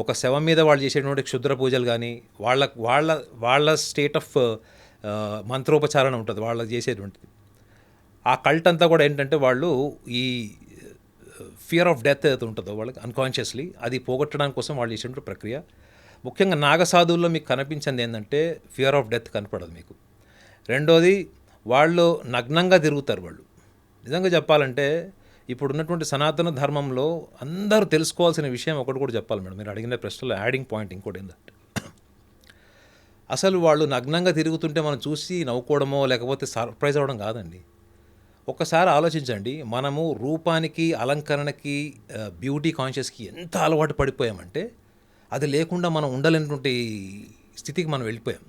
ఒక శవం మీద వాళ్ళు చేసేటువంటి క్షుద్ర పూజలు కానీ వాళ్ళ స్టేట్ ఆఫ్ మంత్రోపచారణ ఉంటుంది వాళ్ళు చేసేటువంటిది. ఆ కల్ట్ అంతా కూడా ఏంటంటే వాళ్ళు ఈ ఫియర్ ఆఫ్ డెత్ ఏదైతే ఉంటుందో వాళ్ళకి అన్కాన్షియస్లీ అది పోగొట్టడానికి కోసం వాళ్ళు చేసేటువంటి ప్రక్రియ. ముఖ్యంగా నాగసాధువుల్లో మీకు కనిపించింది ఏంటంటే ఫియర్ ఆఫ్ డెత్ కనపడదు మీకు. రెండోది, వాళ్ళు నగ్నంగా తిరుగుతారు. వాళ్ళు నిజంగా చెప్పాలంటే ఇప్పుడున్నటువంటి సనాతన ధర్మంలో అందరూ తెలుసుకోవాల్సిన విషయం ఒకటి కూడా చెప్పాలి మేడం, మీరు అడిగిన ప్రశ్నలో యాడింగ్ పాయింట్ ఇంకోటి ఏంటంటే అసలు వాళ్ళు నగ్నంగా తిరుగుతుంటే మనం చూసి నవ్వుకోవడమో లేకపోతే సర్ప్రైజ్ అవ్వడం కాదండి. ఒక్కసారి ఆలోచించండి, మనము రూపానికి, అలంకరణకి, బ్యూటీ కాన్షియస్కి ఎంత అలవాటు పడిపోయామంటే అది లేకుండా మనం ఉండలేనటువంటి స్థితికి మనం వెళ్ళిపోయాం.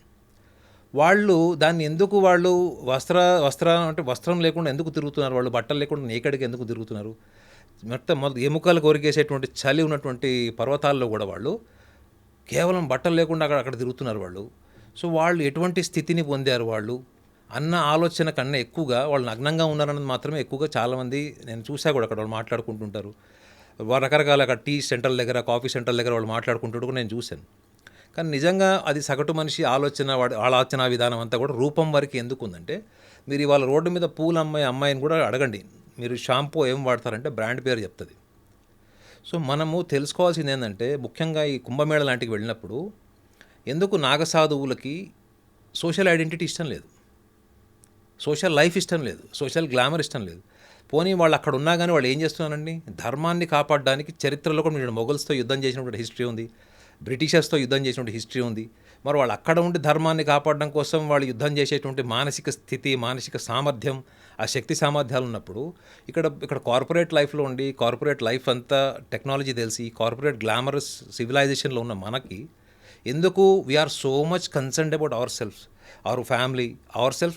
వాళ్ళు దాన్ని ఎందుకు వాళ్ళు వస్త్రం లేకుండా ఎందుకు తిరుగుతున్నారు, వాళ్ళు బట్టలు లేకుండా నేకడికి ఎందుకు తిరుగుతున్నారు? మొత్తం ఎముకలు కొరికేసేటువంటి చలి ఉన్నటువంటి పర్వతాల్లో కూడా వాళ్ళు కేవలం బట్టలు లేకుండా అక్కడ తిరుగుతున్నారు వాళ్ళు. సో వాళ్ళు ఎటువంటి స్థితిని పొందారు వాళ్ళు అన్న ఆలోచన కన్నా ఎక్కువగా వాళ్ళు నగ్నంగా ఉన్నారన్నది మాత్రమే ఎక్కువగా చాలామంది నేను చూసా కూడా అక్కడ వాళ్ళు మాట్లాడుకుంటుంటారు. రకరకాల అక్కడ టీ సెంటర్ల దగ్గర, కాఫీ సెంటర్ల దగ్గర వాళ్ళు మాట్లాడుకుంటూ కూడా నేను చూశాను. కానీ నిజంగా అది సగటు మనిషి ఆలోచన విధానం అంతా కూడా రూపం వరకు ఎందుకు ఉందంటే, మీరు ఇవాళ రోడ్డు మీద పూల అమ్మాయిని కూడా అడగండి, మీరు షాంపూ ఏం వాడతారంటే బ్రాండ్ పేరు చెప్తుంది. సో మనము తెలుసుకోవాల్సింది ఏంటంటే, ముఖ్యంగా ఈ కుంభమేళ లాంటికి వెళ్ళినప్పుడు ఎందుకు నాగసాధువులకి సోషల్ ఐడెంటిటీ ఇష్టం లేదు, సోషల్ లైఫ్ ఇష్టం లేదు, సోషల్ గ్లామర్ ఇష్టం లేదు. పోనీ వాళ్ళు అక్కడ ఉన్నా కానీ వాళ్ళు ఏం చేస్తున్నారండి, ధర్మాన్ని కాపాడడానికి చరిత్రలో కూడా మీరు మొఘల్స్తో యుద్ధం చేసినటువంటి హిస్టరీ ఉంది, బ్రిటిషర్స్తో యుద్ధం చేసినటువంటి హిస్టరీ ఉంది. మరి వాళ్ళు అక్కడ ఉండి ధర్మాన్ని కాపాడడం కోసం వాళ్ళు యుద్ధం చేసేటువంటి మానసిక స్థితి, మానసిక సామర్థ్యం, ఆ శక్తి సామర్థ్యాలు ఉన్నప్పుడు ఇక్కడ కార్పొరేట్ లైఫ్లో ఉండి, కార్పొరేట్ లైఫ్ అంతా టెక్నాలజీ తెలిసి, కార్పొరేట్ గ్లామరస్ సివిలైజేషన్లో ఉన్న మనకి ఎందుకు we are so much concerned about our family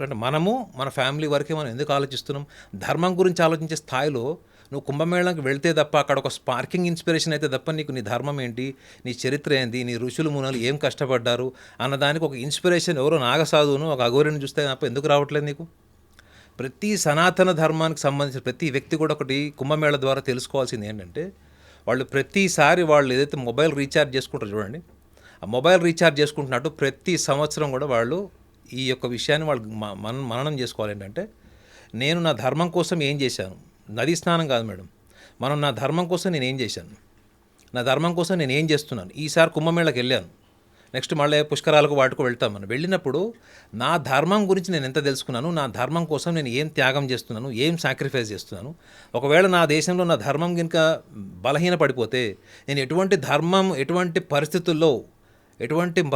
అంటే మనము మన ఫ్యామిలీ వరకే మనం ఎందుకు ఆలోచిస్తున్నాం? ధర్మం గురించి ఆలోచించే స్థాయిలో నువ్వు కుంభమేళానికి వెళ్తే తప్ప అక్కడ ఒక స్పార్కింగ్ ఇన్స్పిరేషన్ అయితే తప్ప నీకు నీ ధర్మం ఏంటి, నీ చరిత్ర ఏంటి, నీ ఋషులు మునులు ఏం కష్టపడ్డారు అన్నదానికి ఒక ఇన్స్పిరేషన్ ఎవరో నాగసాధువును, ఒక అఘోరిని చూస్తే తప్ప ఎందుకు రావట్లేదు నీకు? ప్రతి సనాతన ధర్మానికి సంబంధించిన ప్రతి వ్యక్తి కూడా ఒకటి కుంభమేళ ద్వారా తెలుసుకోవాల్సింది ఏంటంటే, వాళ్ళు ప్రతిసారి వాళ్ళు ఏదైతే మొబైల్ రీఛార్జ్ చేసుకుంటారో చూడండి, ఆ మొబైల్ రీఛార్జ్ చేసుకుంటున్నట్టు ప్రతి సంవత్సరం కూడా వాళ్ళు ఈ యొక్క విషయాన్ని వాళ్ళు మననం చేసుకోవాలి. ఏంటంటే, నేను నా ధర్మం కోసం ఏం చేశాను, నది స్నానం కాదు మేడం, నా ధర్మం కోసం నేను ఏం చేశాను, నా ధర్మం కోసం నేను ఏం చేస్తున్నాను. ఈసారి కుంభమేళకి వెళ్ళాను, నెక్స్ట్ మళ్ళీ పుష్కరాలకు వాటికి వెళ్తాం. మనం వెళ్ళినప్పుడు నా ధర్మం గురించి నేను ఎంత తెలుసుకున్నాను, నా ధర్మం కోసం నేను ఏం త్యాగం చేస్తున్నాను, ఏం సాక్రిఫైస్ చేస్తున్నాను. ఒకవేళ నా దేశంలో నా ధర్మం కనుక బలహీన పడిపోతే నేను ఎటువంటి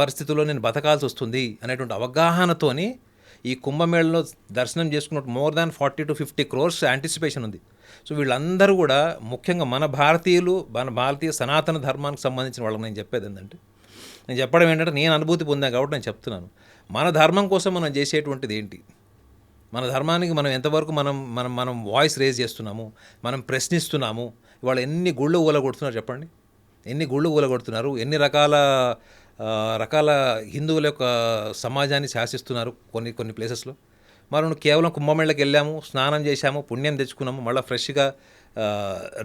పరిస్థితుల్లో నేను బతకాల్సి వస్తుంది అనేటువంటి అవగాహనతోని ఈ కుంభమేళలో దర్శనం చేసుకున్నట్టు more than 40 to 50 crores anticipation ఉంది. సో వీళ్ళందరూ కూడా ముఖ్యంగా మన భారతీయ సనాతన ధర్మానికి సంబంధించిన వాళ్ళకి నేను చెప్పేది ఏంటంటే, నేను చెప్పడం ఏంటంటే నేను అనుభూతి పొందాను కాబట్టి నేను చెప్తున్నాను. మన ధర్మం కోసం మనం చేసేటువంటిది ఏంటి, మన ధర్మానికి మనం ఎంతవరకు మనం వాయిస్ రేజ్ చేస్తున్నాము, మనం ప్రశ్నిస్తున్నాము. ఇవాళ ఎన్ని గుళ్ళు ఊలగొడుతున్నారు చెప్పండి, ఎన్ని గుళ్ళు ఊలగొడుతున్నారు, ఎన్ని రకాల హిందువుల యొక్క సమాజాన్ని శాసిస్తున్నారు కొన్ని ప్లేసెస్లో. మనం కేవలం కుంభమేళకి వెళ్ళాము, స్నానం చేశాము, పుణ్యం తెచ్చుకున్నాము, మళ్ళీ ఫ్రెష్గా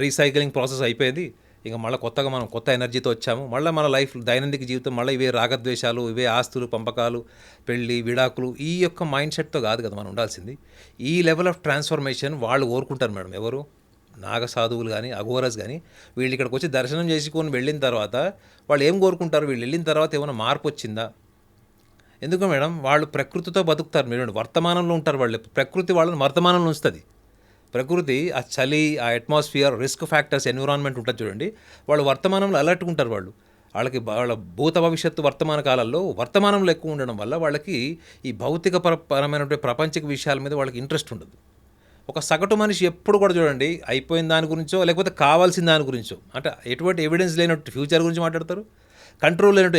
రీసైక్లింగ్ ప్రాసెస్ అయిపోయింది. ఇంకా మళ్ళీ కొత్తగా మనం కొత్త ఎనర్జీతో వచ్చాము. మళ్ళీ మన లైఫ్ దైనందిక జీవితం మళ్ళీ ఇవే రాగద్వేషాలు, ఇవే ఆస్తులు, పంపకాలు, పెళ్ళి, విడాకులు, ఈ యొక్క మైండ్ సెట్తో కాదు కదా మనం ఉండాల్సింది. ఈ లెవెల్ ఆఫ్ ట్రాన్స్ఫర్మేషన్ వాళ్ళు కోరుకుంటారు మేడం. ఎవరు? నాగసాధువులు కానీ అఘోరస్ కానీ వీళ్ళు ఇక్కడికి వచ్చి దర్శనం చేసుకొని వెళ్ళిన తర్వాత వాళ్ళు ఏం కోరుకుంటారు, వీళ్ళు వెళ్ళిన తర్వాత ఏమైనా మార్పు వచ్చిందా? ఎందుకు మేడం, వాళ్ళు ప్రకృతితో బతుకుతారు. మీరు వర్తమానంలో ఉంటారు, వాళ్ళు ప్రకృతి వాళ్ళని వర్తమానంలో ఉంచుతుంది. ప్రకృతి ఆ చలి, ఆ అట్మాస్ఫియర్, రిస్క్ ఫ్యాక్టర్స్, ఎన్విరాన్మెంట్ ఉంటుంది చూడండి, వాళ్ళు వర్తమానంలో అలర్ట్గా ఉంటారు. వాళ్ళకి వాళ్ళ భూత భవిష్యత్తు వర్తమాన కాలాల్లో వర్తమానంలో ఎక్కువ ఉండడం వల్ల వాళ్ళకి ఈ భౌతిక పరమైనటువంటి ప్రపంచక విషయాల మీద వాళ్ళకి ఇంట్రెస్ట్ ఉండదు. ఒక సగటు మనిషి ఎప్పుడు కూడా చూడండి అయిపోయిన దాని గురించో లేకపోతే కావాల్సిన దాని గురించో, అంటే ఎటువంటి ఎవిడెన్స్ లేనట్టు ఫ్యూచర్ గురించి మాట్లాడతారు, కంట్రోల్ లేనట్టు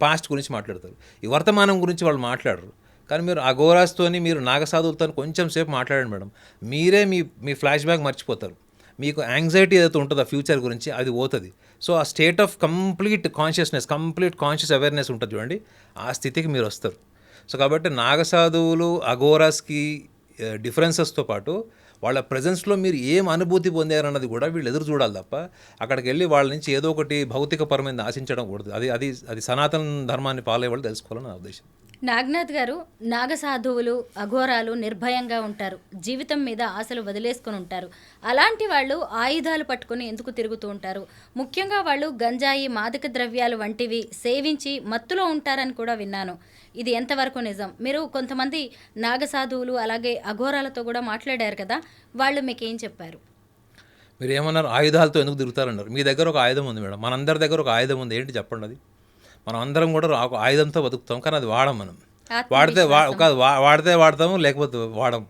పాస్ట్ గురించి మాట్లాడతారు. ఈ వర్తమానం గురించి వాళ్ళు మాట్లాడరు. కానీ మీరు అఘోరాస్తోని, మీరు నాగసాధువులతో కొంచెం సేపు మాట్లాడండి మేడం, మీరే మీ ఫ్లాష్ బ్యాక్ మర్చిపోతారు. మీకు యాంగ్జైటీ ఏదైతే ఉంటుందో ఫ్యూచర్ గురించి అది పోతుంది. సో ఆ state of complete consciousness, complete conscious awareness ఉంటుంది చూడండి, ఆ స్థితికి మీరు వస్తారు. సో కాబట్టి నాగసాధువులు అఘోరాస్కి డిఫరెన్సెస్తో పాటు వాళ్ళ ప్రజెన్స్లో మీరు ఏం అనుభూతి పొందారన్నది కూడా వీళ్ళు ఎదురు చూడాలి తప్ప అక్కడికి వెళ్ళి వాళ్ళ నుంచి ఏదో ఒకటి భౌతికపరమైన ఆశించడం కూడదు. అది సనాతన ధర్మాన్ని ఫాలో అయ్యే వాళ్ళు తెలుసుకోవాలని నా ఉద్దేశం. నాగనాథ్ గారు, నాగసాధువులు, అఘోరాలు నిర్భయంగా ఉంటారు, జీవితం మీద ఆశలు వదిలేసుకుని ఉంటారు. అలాంటి వాళ్ళు ఆయుధాలు పట్టుకొని ఎందుకు తిరుగుతూ ఉంటారు? ముఖ్యంగా వాళ్ళు గంజాయి, మాదక ద్రవ్యాలు వంటివి సేవించి మత్తులో ఉంటారని కూడా విన్నాను. ఇది ఎంతవరకు నిజం? మీరు కొంతమంది నాగసాధువులు అలాగే అఘోరాలతో కూడా మాట్లాడారు కదా, వాళ్ళు మీకేం చెప్పారు? మీరు ఏమన్నారు? ఆయుధాలతో ఎందుకు తిరుగుతారన్నారు. మీ దగ్గర ఒక ఆయుధం ఉంది మేడం, మనందరి దగ్గర ఒక ఆయుధం ఉంది. ఏంటి చెప్పండి అది? మనం అందరం కూడా ఒక ఆయుధంతో బతుకుతాం, కానీ అది వాడం. మనం వాడితే వాడతాము, లేకపోతే వాడము.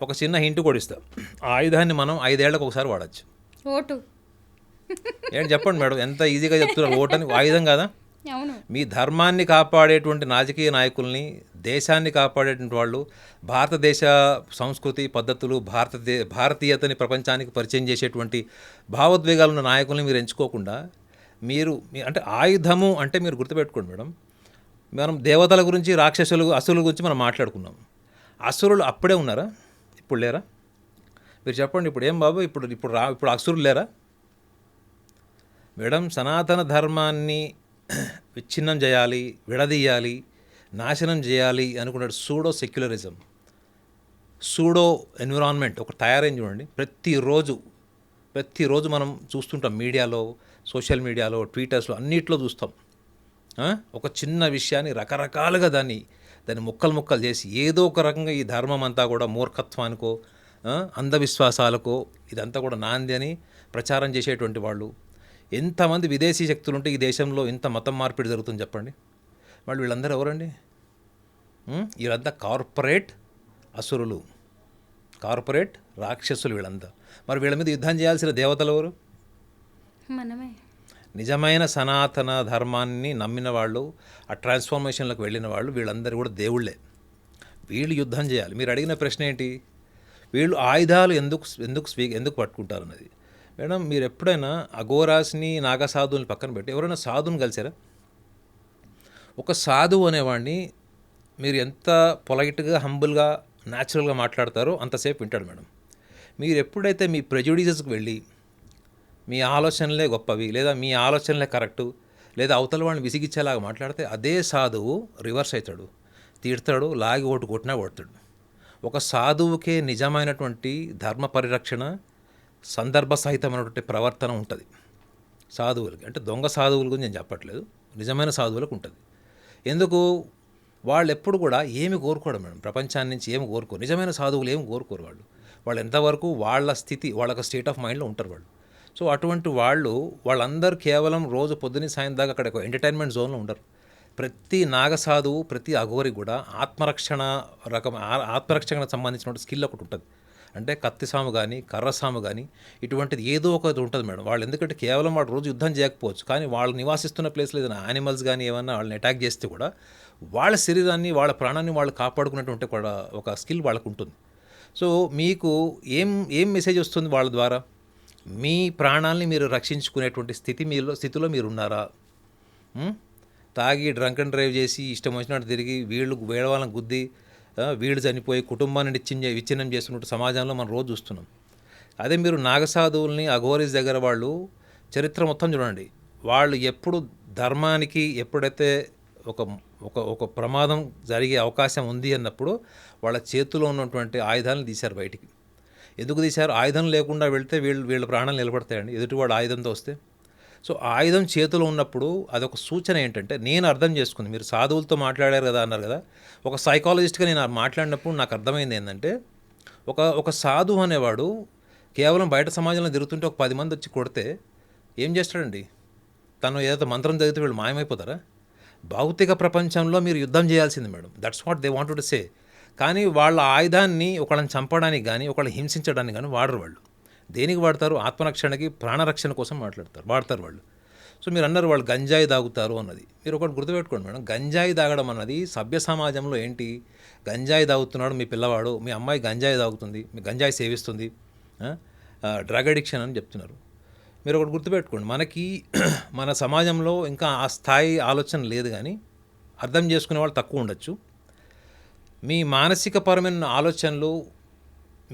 ఒక చిన్న హింట్ కూడా ఇస్తాం, ఆ ఆయుధాన్ని మనం 5 ఏళ్లకు ఒకసారి వాడచ్చు. ఓటు ఏంటి చెప్పండి మేడం, ఎంత ఈజీగా చెప్తున్నారు. ఓటని ఆయుధం కదా. అవును. మీ ధర్మాన్ని కాపాడేటువంటి రాజకీయ నాయకుల్ని, దేశాన్ని కాపాడేటువంటి వాళ్ళు, భారతదేశ సంస్కృతి పద్ధతులు, భారతీయతని ప్రపంచానికి పరిచయం చేసేటువంటి భావోద్వేగాలు ఉన్న నాయకుల్ని మీరు ఎంచుకోకుండా అంటే ఆయుధము అంటే మీరు గుర్తుపెట్టుకోండి మేడం, మనం దేవతల గురించి, రాక్షసులు, అసురుల గురించి మనం మాట్లాడుకున్నాం. అసురులు అప్పుడే ఉన్నారా? ఇప్పుడు లేరా? మీరు చెప్పండి. ఇప్పుడు ఏం బాబు, ఇప్పుడు అసురులు లేరా మేడం? సనాతన ధర్మాన్ని విచ్ఛిన్నం చేయాలి, విడదీయాలి, నాశనం చేయాలి అనుకున్నాడు సూడో సెక్యులరిజం, సూడో ఎన్విరాన్మెంట్ ఒక తయారైంది చూడండి. ప్రతిరోజు మనం చూస్తుంటాం, మీడియాలో, సోషల్ మీడియాలో, ట్విట్టర్స్లో, అన్నిట్లో చూస్తాం. ఒక చిన్న విషయాన్ని రకరకాలుగా దాన్ని ముక్కలు చేసి ఏదో ఒక రకంగా ఈ ధర్మం అంతా కూడా మూర్ఖత్వానికో, అంధవిశ్వాసాలకో ఇదంతా కూడా నాంది అని ప్రచారం చేసేటువంటి వాళ్ళు. ఎంతమంది విదేశీ శక్తులు ఉంటే ఈ దేశంలో ఇంత మతం మార్పిడి జరుగుతుంది చెప్పండి. వాళ్ళు వీళ్ళందరూ ఎవరండి? వీళ్ళంతా కార్పొరేట్ అసురులు, కార్పొరేట్ రాక్షసులు వీళ్ళంతా. మరి వీళ్ళ మీద యుద్ధం చేయాల్సిన దేవతలు ఎవరు? మనమే. నిజమైన సనాతన ధర్మాన్ని నమ్మిన వాళ్ళు, ఆ ట్రాన్స్ఫార్మేషన్లకు వెళ్ళిన వాళ్ళు, వీళ్ళందరూ కూడా దేవుళ్ళే. వీళ్ళు యుద్ధం చేయాలి. మీరు అడిగిన ప్రశ్న ఏంటి, వీళ్ళు ఆయుధాలు ఎందుకు పట్టుకుంటారు అన్నది. మేడం, మీరు ఎప్పుడైనా అఘోరాస్ని, నాగసాధువుని పక్కన పెట్టి ఎవరైనా సాధువుని కలిసారా? ఒక సాధువు అనేవాడిని మీరు ఎంత పొలైట్గా, హంబుల్గా, న్యాచురల్గా మాట్లాడతారో అంతసేపు వింటాడు మేడం. మీరు ఎప్పుడైతే మీ ప్రెజుడిసెస్కి వెళ్ళి మీ ఆలోచనలే గొప్పవి, లేదా మీ ఆలోచనలే కరెక్టు, లేదా అవతల వాడిని విసిగిచ్చేలాగా మాట్లాడితే అదే సాధువు రివర్స్ అవుతాడు, తీడతాడు, లాగి ఓటు కొట్టినా కొడతాడు. ఒక సాధువుకే నిజమైనటువంటి ధర్మ పరిరక్షణ, సందర్భ సహితమైనటువంటి ప్రవర్తన ఉంటుంది సాధువులకి. అంటే దొంగ సాధువుల గురించి నేను చెప్పట్లేదు, నిజమైన సాధువులకు ఉంటుంది. ఎందుకు? వాళ్ళు ఎప్పుడు కూడా ఏమి కోరుకోరు మేడం, ప్రపంచాన్ని నుంచి ఏమి కోరుకోరు. నిజమైన సాధువులు ఏమి కోరుకోరు. వాళ్ళు ఎంతవరకు వాళ్ళ స్థితి, వాళ్ళ స్టేట్ ఆఫ్ మైండ్లో ఉంటారు వాళ్ళు. సో అటువంటి వాళ్ళందరూ కేవలం రోజు పొద్దున్న సాయం దాకా అక్కడ ఒక ఎంటర్టైన్మెంట్ జోన్లో ఉండరు. ప్రతి నాగసాధువు, ప్రతి అఘోరికి కూడా ఆత్మరక్షణకు సంబంధించిన స్కిల్ ఒకటి ఉంటుంది. అంటే కత్తిసాము కానీ, కర్రసాము కానీ, ఇటువంటిది ఏదో ఒకటి ఉంటుంది మేడం. వాళ్ళు ఎందుకంటే కేవలం వాడు రోజు యుద్ధం చేయకపోవచ్చు, కానీ వాళ్ళు నివాసిస్తున్న ప్లేస్లో ఏదైనా యానిమల్స్ కానీ ఏమన్నా వాళ్ళని అటాక్ చేస్తే కూడా వాళ్ళ శరీరాన్ని, వాళ్ళ ప్రాణాన్ని వాళ్ళు కాపాడుకునేటువంటి కూడా ఒక స్కిల్ వాళ్ళకు ఉంటుంది. సో మీకు ఏం మెసేజ్ వస్తుంది వాళ్ళ ద్వారా? మీ ప్రాణాలని మీరు రక్షించుకునేటువంటి స్థితిలో మీరు ఉన్నారా? తాగి డ్రంక్ అండ్ డ్రైవ్ చేసి ఇష్టం వచ్చినట్టు తిరిగి వేళ వాళ్ళని గుద్ది వీళ్ళు చనిపోయి కుటుంబాన్ని విచ్ఛిన్నం చేస్తున్నట్టు సమాజంలో మనం రోజు చూస్తున్నాం. అదే మీరు నాగసాధువుల్ని, అఘోరీస్ దగ్గర వాళ్ళు చరిత్ర మొత్తం చూడండి. వాళ్ళు ఎప్పుడు ధర్మానికి ఎప్పుడైతే ఒక ప్రమాదం జరిగే అవకాశం ఉంది అన్నప్పుడు వాళ్ళ చేతిలో ఉన్నటువంటి ఆయుధాలను తీశారు బయటికి. ఎందుకు తీశారు? ఆయుధం లేకుండా వెళ్తే వీళ్ళ ప్రాణాలు నిలబడతాయండి, ఎదుటివాడు ఆయుధంతో వస్తే. సో ఆయుధం చేతిలో ఉన్నప్పుడు అదొక సూచన ఏంటంటే, నేను అర్థం చేసుకుంది, మీరు సాధువులతో మాట్లాడారు కదా అన్నారు కదా, ఒక సైకాలజిస్ట్గా నేను మాట్లాడినప్పుడు నాకు అర్థమైంది ఏంటంటే, ఒక సాధువు అనేవాడు కేవలం బయట సమాజంలో తిరుగుతుంటే ఒక 10 మంది వచ్చి కొడితే ఏం చేస్తాడండి? తను ఏదైతే మంత్రం చదివితే వీళ్ళు మాయమైపోతారా? భౌతిక ప్రపంచంలో మీరు యుద్ధం చేయాల్సింది madam. That's what they want to say. కానీ వాళ్ళ ఆయుధాన్ని ఒకళ్ళని చంపడానికి కానీ ఒకళ్ళని హింసించడానికి కానీ వాడరు వాళ్ళు. దేనికి వాడతారు? ఆత్మరక్షణకి, ప్రాణరక్షణ కోసం వాడతారు వాళ్ళు. సో మీరు అన్నారు వాళ్ళు గంజాయి తాగుతారు అన్నది. మీరు ఒకటి గుర్తుపెట్టుకోండి మేడం, గంజాయి తాగడం అన్నది సభ్య సమాజంలో ఏంటి? గంజాయి తాగుతున్నాడు మీ పిల్లవాడు, మీ అమ్మాయి గంజాయి తాగుతుంది, మీ గంజాయి సేవిస్తుంది, డ్రగ్ అడిక్షన్ అని చెప్తున్నారు. మీరు ఒకటి గుర్తుపెట్టుకోండి, మనకి మన సమాజంలో ఇంకా ఆ స్థాయి ఆలోచన లేదు, కానీ అర్థం చేసుకునే వాళ్ళు తక్కువ ఉండొచ్చు. మీ మానసికపరమైన ఆలోచనలు,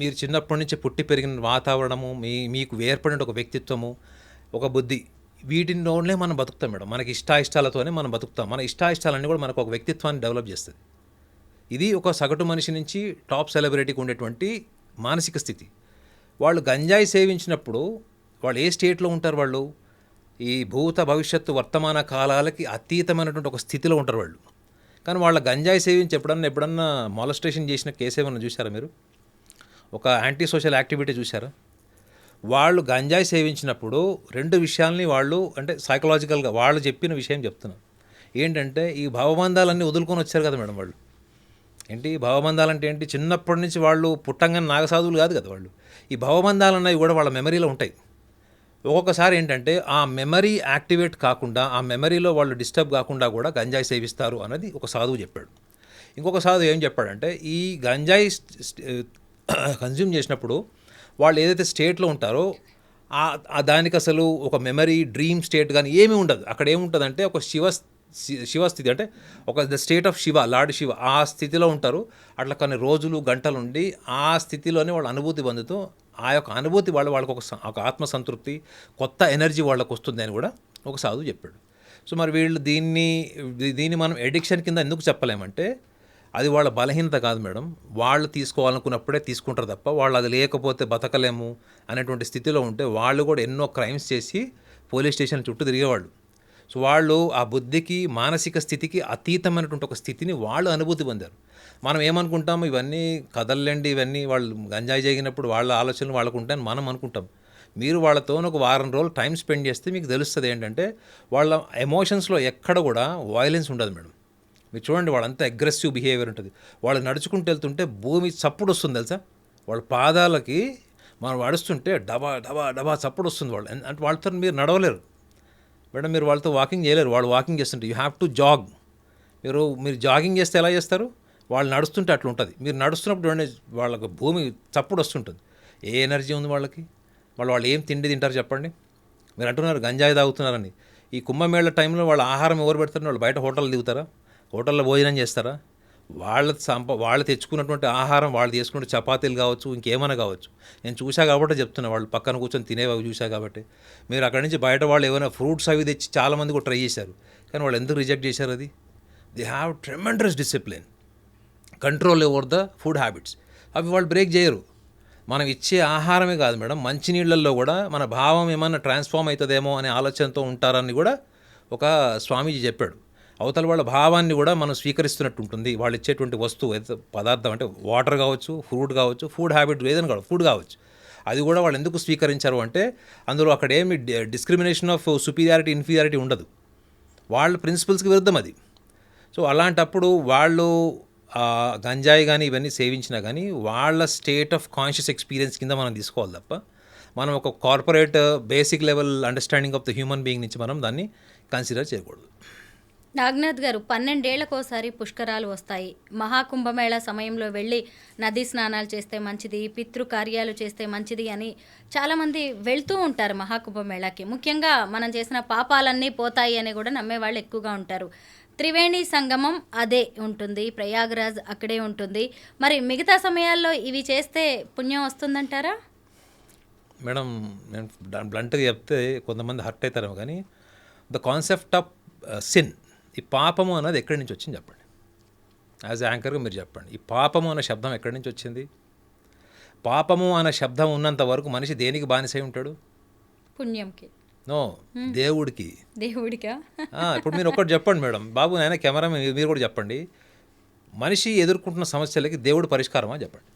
మీరు చిన్నప్పటి నుంచి పుట్టి పెరిగిన వాతావరణము, మీకు ఏర్పడిన ఒక వ్యక్తిత్వము, ఒక బుద్ధి, వీటిలోనే మనం బతుకుతాం మేడం. మనకి ఇష్టాయిష్టాలతోనే మనం బతుకుతాం. మన ఇష్టాయిష్టాలన్నీ కూడా మనకు ఒక వ్యక్తిత్వాన్ని డెవలప్ చేస్తుంది. ఇది ఒక సగటు మనిషి నుంచి టాప్ సెలబ్రిటీకి ఉండేటువంటి మానసిక స్థితి. వాళ్ళు గంజాయి సేవించినప్పుడు వాళ్ళు ఏ స్టేట్లో ఉంటారు? వాళ్ళు ఈ భూత భవిష్యత్తు వర్తమాన కాలాలకి అతీతమైనటువంటి ఒక స్థితిలో ఉంటారు వాళ్ళు. కానీ వాళ్ళ గంజాయి సేవించి ఎప్పుడన్నా మాలస్ట్రేషన్ చేసిన కేసు ఏమన్నా చూసారా మీరు? ఒక యాంటీ సోషల్ యాక్టివిటీ చూసారా? వాళ్ళు గంజాయి సేవించినప్పుడు 2 విషయాల్ని వాళ్ళు, అంటే సైకలాజికల్గా వాళ్ళు చెప్పిన విషయం చెప్తున్నారు. ఏంటంటే ఈ భావబంధాలన్నీ వదులుకొని వచ్చారు కదా మేడం వాళ్ళు. ఏంటి భావబంధాలంటే ఏంటి? చిన్నప్పటి నుంచి వాళ్ళు పుట్టంగానే నాగసాధువులు కాదు కదా వాళ్ళు. ఈ భావబంధాలు అన్నవి కూడా వాళ్ళ మెమరీలో ఉంటాయి. ఒక్కొక్కసారి ఏంటంటే ఆ మెమరీ యాక్టివేట్ కాకుండా, ఆ మెమరీలో వాళ్ళు డిస్టర్బ్ కాకుండా కూడా గంజాయి సేవిస్తారు అన్నది ఒక సాధువు చెప్పాడు. ఇంకొక సాధువు ఏం చెప్పాడంటే, ఈ గంజాయి కన్జ్యూమ్ చేసినప్పుడు వాళ్ళు ఏదైతే స్టేట్లో ఉంటారో దానికి అసలు ఒక మెమరీ, డ్రీమ్ స్టేట్ కానీ ఏమీ ఉండదు. అక్కడ ఏముంటుందంటే ఒక శివస్థితి, అంటే ఒక the state of Shiva, lord Shiva, ఆ స్థితిలో ఉంటారు. అట్లా కొన్ని రోజులు గంటలు ఉండి ఆ స్థితిలోనే వాళ్ళు అనుభూతి పొందుతూ, ఆ యొక్క అనుభూతి వాళ్ళకి ఒక ఆత్మసంతృప్తి, కొత్త ఎనర్జీ వాళ్ళకు వస్తుంది అని కూడా ఒక సాధువు చెప్పాడు. సో మరి వీళ్ళు దీన్ని మనం ఎడిక్షన్ కింద ఎందుకు చెప్పలేమంటే, అది వాళ్ళ బలహీనత కాదు మేడం. వాళ్ళు తీసుకోవాలనుకున్నప్పుడే తీసుకుంటారు తప్ప, వాళ్ళు అది లేకపోతే బతకలేము అనేటువంటి స్థితిలో ఉంటే వాళ్ళు కూడా ఎన్నో క్రైమ్స్ చేసి పోలీస్ స్టేషన్ చుట్టూ తిరిగేవాళ్ళు. సో వాళ్ళు ఆ బుద్ధికి, మానసిక స్థితికి అతీతమైనటువంటి ఒక స్థితిని వాళ్ళు అనుభూతి పొందారు. మనం ఏమనుకుంటాము, ఇవన్నీ కదల్లేండి, ఇవన్నీ వాళ్ళు గంజాయి జరిగినప్పుడు వాళ్ళ ఆలోచనలు వాళ్ళకు ఉంటాయని మనం అనుకుంటాం. మీరు వాళ్ళతో ఒక వారం రోజులు టైం స్పెండ్ చేస్తే మీకు తెలుస్తుంది ఏంటంటే వాళ్ళ ఎమోషన్స్లో ఎక్కడ కూడా వాయిలెన్స్ ఉండదు మేడం. మీరు చూడండి, వాళ్ళంతా అగ్రెసివ్ బిహేవియర్ ఉంటుంది. వాళ్ళు నడుచుకుంటూ వెళ్తుంటే భూమి చప్పుడు వస్తుంది తెలుసా? వాళ్ళ పాదాలకి మనం నడుస్తుంటే డబా డబా డబా చప్పుడు వస్తుంది. వాళ్ళు అంటే వాళ్ళతో మీరు నడవలేరు మేడం, మీరు వాళ్ళతో వాకింగ్ చేయలేరు. వాళ్ళు వాకింగ్ చేస్తుంటే యూ హ్యావ్ టు జాగ్. మీరు జాగింగ్ చేస్తే ఎలా చేస్తారు? వాళ్ళు నడుస్తుంటే అట్లా ఉంటుంది. మీరు నడుస్తున్నప్పుడు వాళ్ళకి భూమి చప్పుడు వస్తుంటుంది. ఏ ఎనర్జీ ఉంది వాళ్ళకి? వాళ్ళు ఏం తిండి తింటారు చెప్పండి? మీరు అంటున్నారు గంజాయి తాగుతున్నారని. ఈ కుంభమేళ టైంలో వాళ్ళ ఆహారం ఎవరు పెడతారు? వాళ్ళు బయట హోటల్ దిగుతారా? హోటల్లో భోజనం చేస్తారా? వాళ్ళు తెచ్చుకున్నటువంటి ఆహారం, వాళ్ళు చేసుకున్న చపాతీలు కావచ్చు, ఇంకేమైనా కావచ్చు. నేను చూసా కాబట్టి చెప్తున్నా, వాళ్ళు పక్కన కూర్చొని తినేవి చూసా కాబట్టి. మీరు అక్కడి నుంచి బయట వాళ్ళు ఏమైనా ఫ్రూట్స్ అవి తెచ్చి చాలామంది కూడా ట్రై చేశారు. కానీ వాళ్ళు ఎందుకు రిజెక్ట్ చేశారు? అది they have tremendous discipline, control over the food habits. అవి వాళ్ళు బ్రేక్ చేయరు. మనం ఇచ్చే ఆహారమే కాదు మేడం, మంచినీళ్ళల్లో కూడా మన భావం ఏమన్నా ట్రాన్స్ఫార్మ్ అవుతుందేమో అనే ఆలోచనతో ఉంటారని కూడా ఒక స్వామీజీ చెప్పాడు. అవతల వాళ్ళ భావాన్ని కూడా మనం స్వీకరిస్తున్నట్టు ఉంటుంది. వాళ్ళు ఇచ్చేటువంటి వస్తువు ఏదైతే పదార్థం, అంటే వాటర్ కావచ్చు, ఫ్రూట్ కావచ్చు, ఫుడ్ హ్యాబిట్ ఏదైనా కావచ్చు, ఫుడ్ కావచ్చు, అది కూడా వాళ్ళు ఎందుకు స్వీకరించారు అంటే అందులో అక్కడ ఏమి డిస్క్రిమినేషన్ ఆఫ్ సుపీరియారిటీ, ఇన్ఫీరియారిటీ ఉండదు. వాళ్ళ ప్రిన్సిపల్స్కి విరుద్ధం అది. సో అలాంటప్పుడు వాళ్ళు గంజాయి కానీ ఇవన్నీ సేవించినా కానీ వాళ్ళ స్టేట్ ఆఫ్ కాన్షియస్ ఎక్స్పీరియన్స్ కింద మనం తీసుకోవాలి తప్ప, మనం ఒక corporate basic level understanding of the human being నుంచి మనం దాన్ని కన్సిడర్ చేయకూడదు. నాగనాథ్ గారు, 12 ఏళ్లకోసారి పుష్కరాలు వస్తాయి. మహాకుంభమేళ సమయంలో వెళ్ళి నదీ స్నానాలు చేస్తే మంచిది, పితృకార్యాలు చేస్తే మంచిది అని చాలామంది వెళ్తూ ఉంటారు మహాకుంభమేళాకి. ముఖ్యంగా మనం చేసిన పాపాలన్నీ పోతాయి అని కూడా నమ్మేవాళ్ళు ఎక్కువగా ఉంటారు. త్రివేణి సంగమం అదే ఉంటుంది, ప్రయాగరాజ్ అక్కడే ఉంటుంది. మరి మిగతా సమయాల్లో ఇవి చేస్తే పుణ్యం వస్తుందంటారా? మేడం, నేను బ్లంట్గా చెప్తే కొంతమంది హర్ట్ అవుతారేమో, కానీ ద కాన్సెప్ట్ ఆఫ్ సిన్, ఈ పాపము అన్నది ఎక్కడి నుంచి వచ్చింది చెప్పండి? యాజ్ యాంకర్గా మీరు చెప్పండి. ఈ పాపము అనే శబ్దం ఎక్కడి నుంచి వచ్చింది? పాపము అనే శబ్దం ఉన్నంత వరకు మనిషి దేనికి బానిసై ఉంటాడు? పుణ్యంకి. నో, దేవుడికి. దేవుడికా? ఇప్పుడు మీరు ఒకటి చెప్పండి మేడం, బాబు నాయన కెమెరా మీరు కూడా చెప్పండి, మనిషి ఎదుర్కొంటున్న సమస్యలకి దేవుడు పరిష్కారమా చెప్పండి?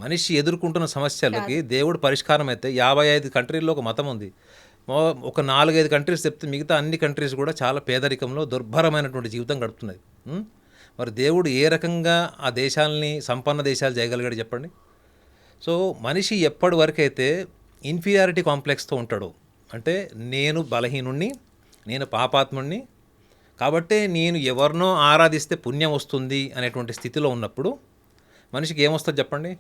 మనిషి ఎదుర్కొంటున్న సమస్యలకి దేవుడు పరిష్కారం అయితే 55 కంట్రీల్లో ఒక మతం ఉంది. ఒక 4-5 కంట్రీస్ చెప్తే మిగతా అన్ని కంట్రీస్ కూడా చాలా పేదరికంలో దుర్భరమైనటువంటి జీవితం గడుపుతున్నాయి. మరి దేవుడు ఏ రకంగా ఆ దేశాలని సంపన్న దేశాలు చేయగలిగాడు చెప్పండి. సో మనిషి ఎప్పటి వరకైతే ఇన్ఫీరియారిటీ కాంప్లెక్స్తో ఉంటాడో, అంటే నేను బలహీనుణ్ణి, నేను పాపాత్ముణ్ణి, కాబట్టి నేను ఎవరినో ఆరాధిస్తే పుణ్యం వస్తుంది అనేటువంటి స్థితిలో ఉన్నప్పుడు మనిషికి ఏమొస్తుంది చెప్పండి?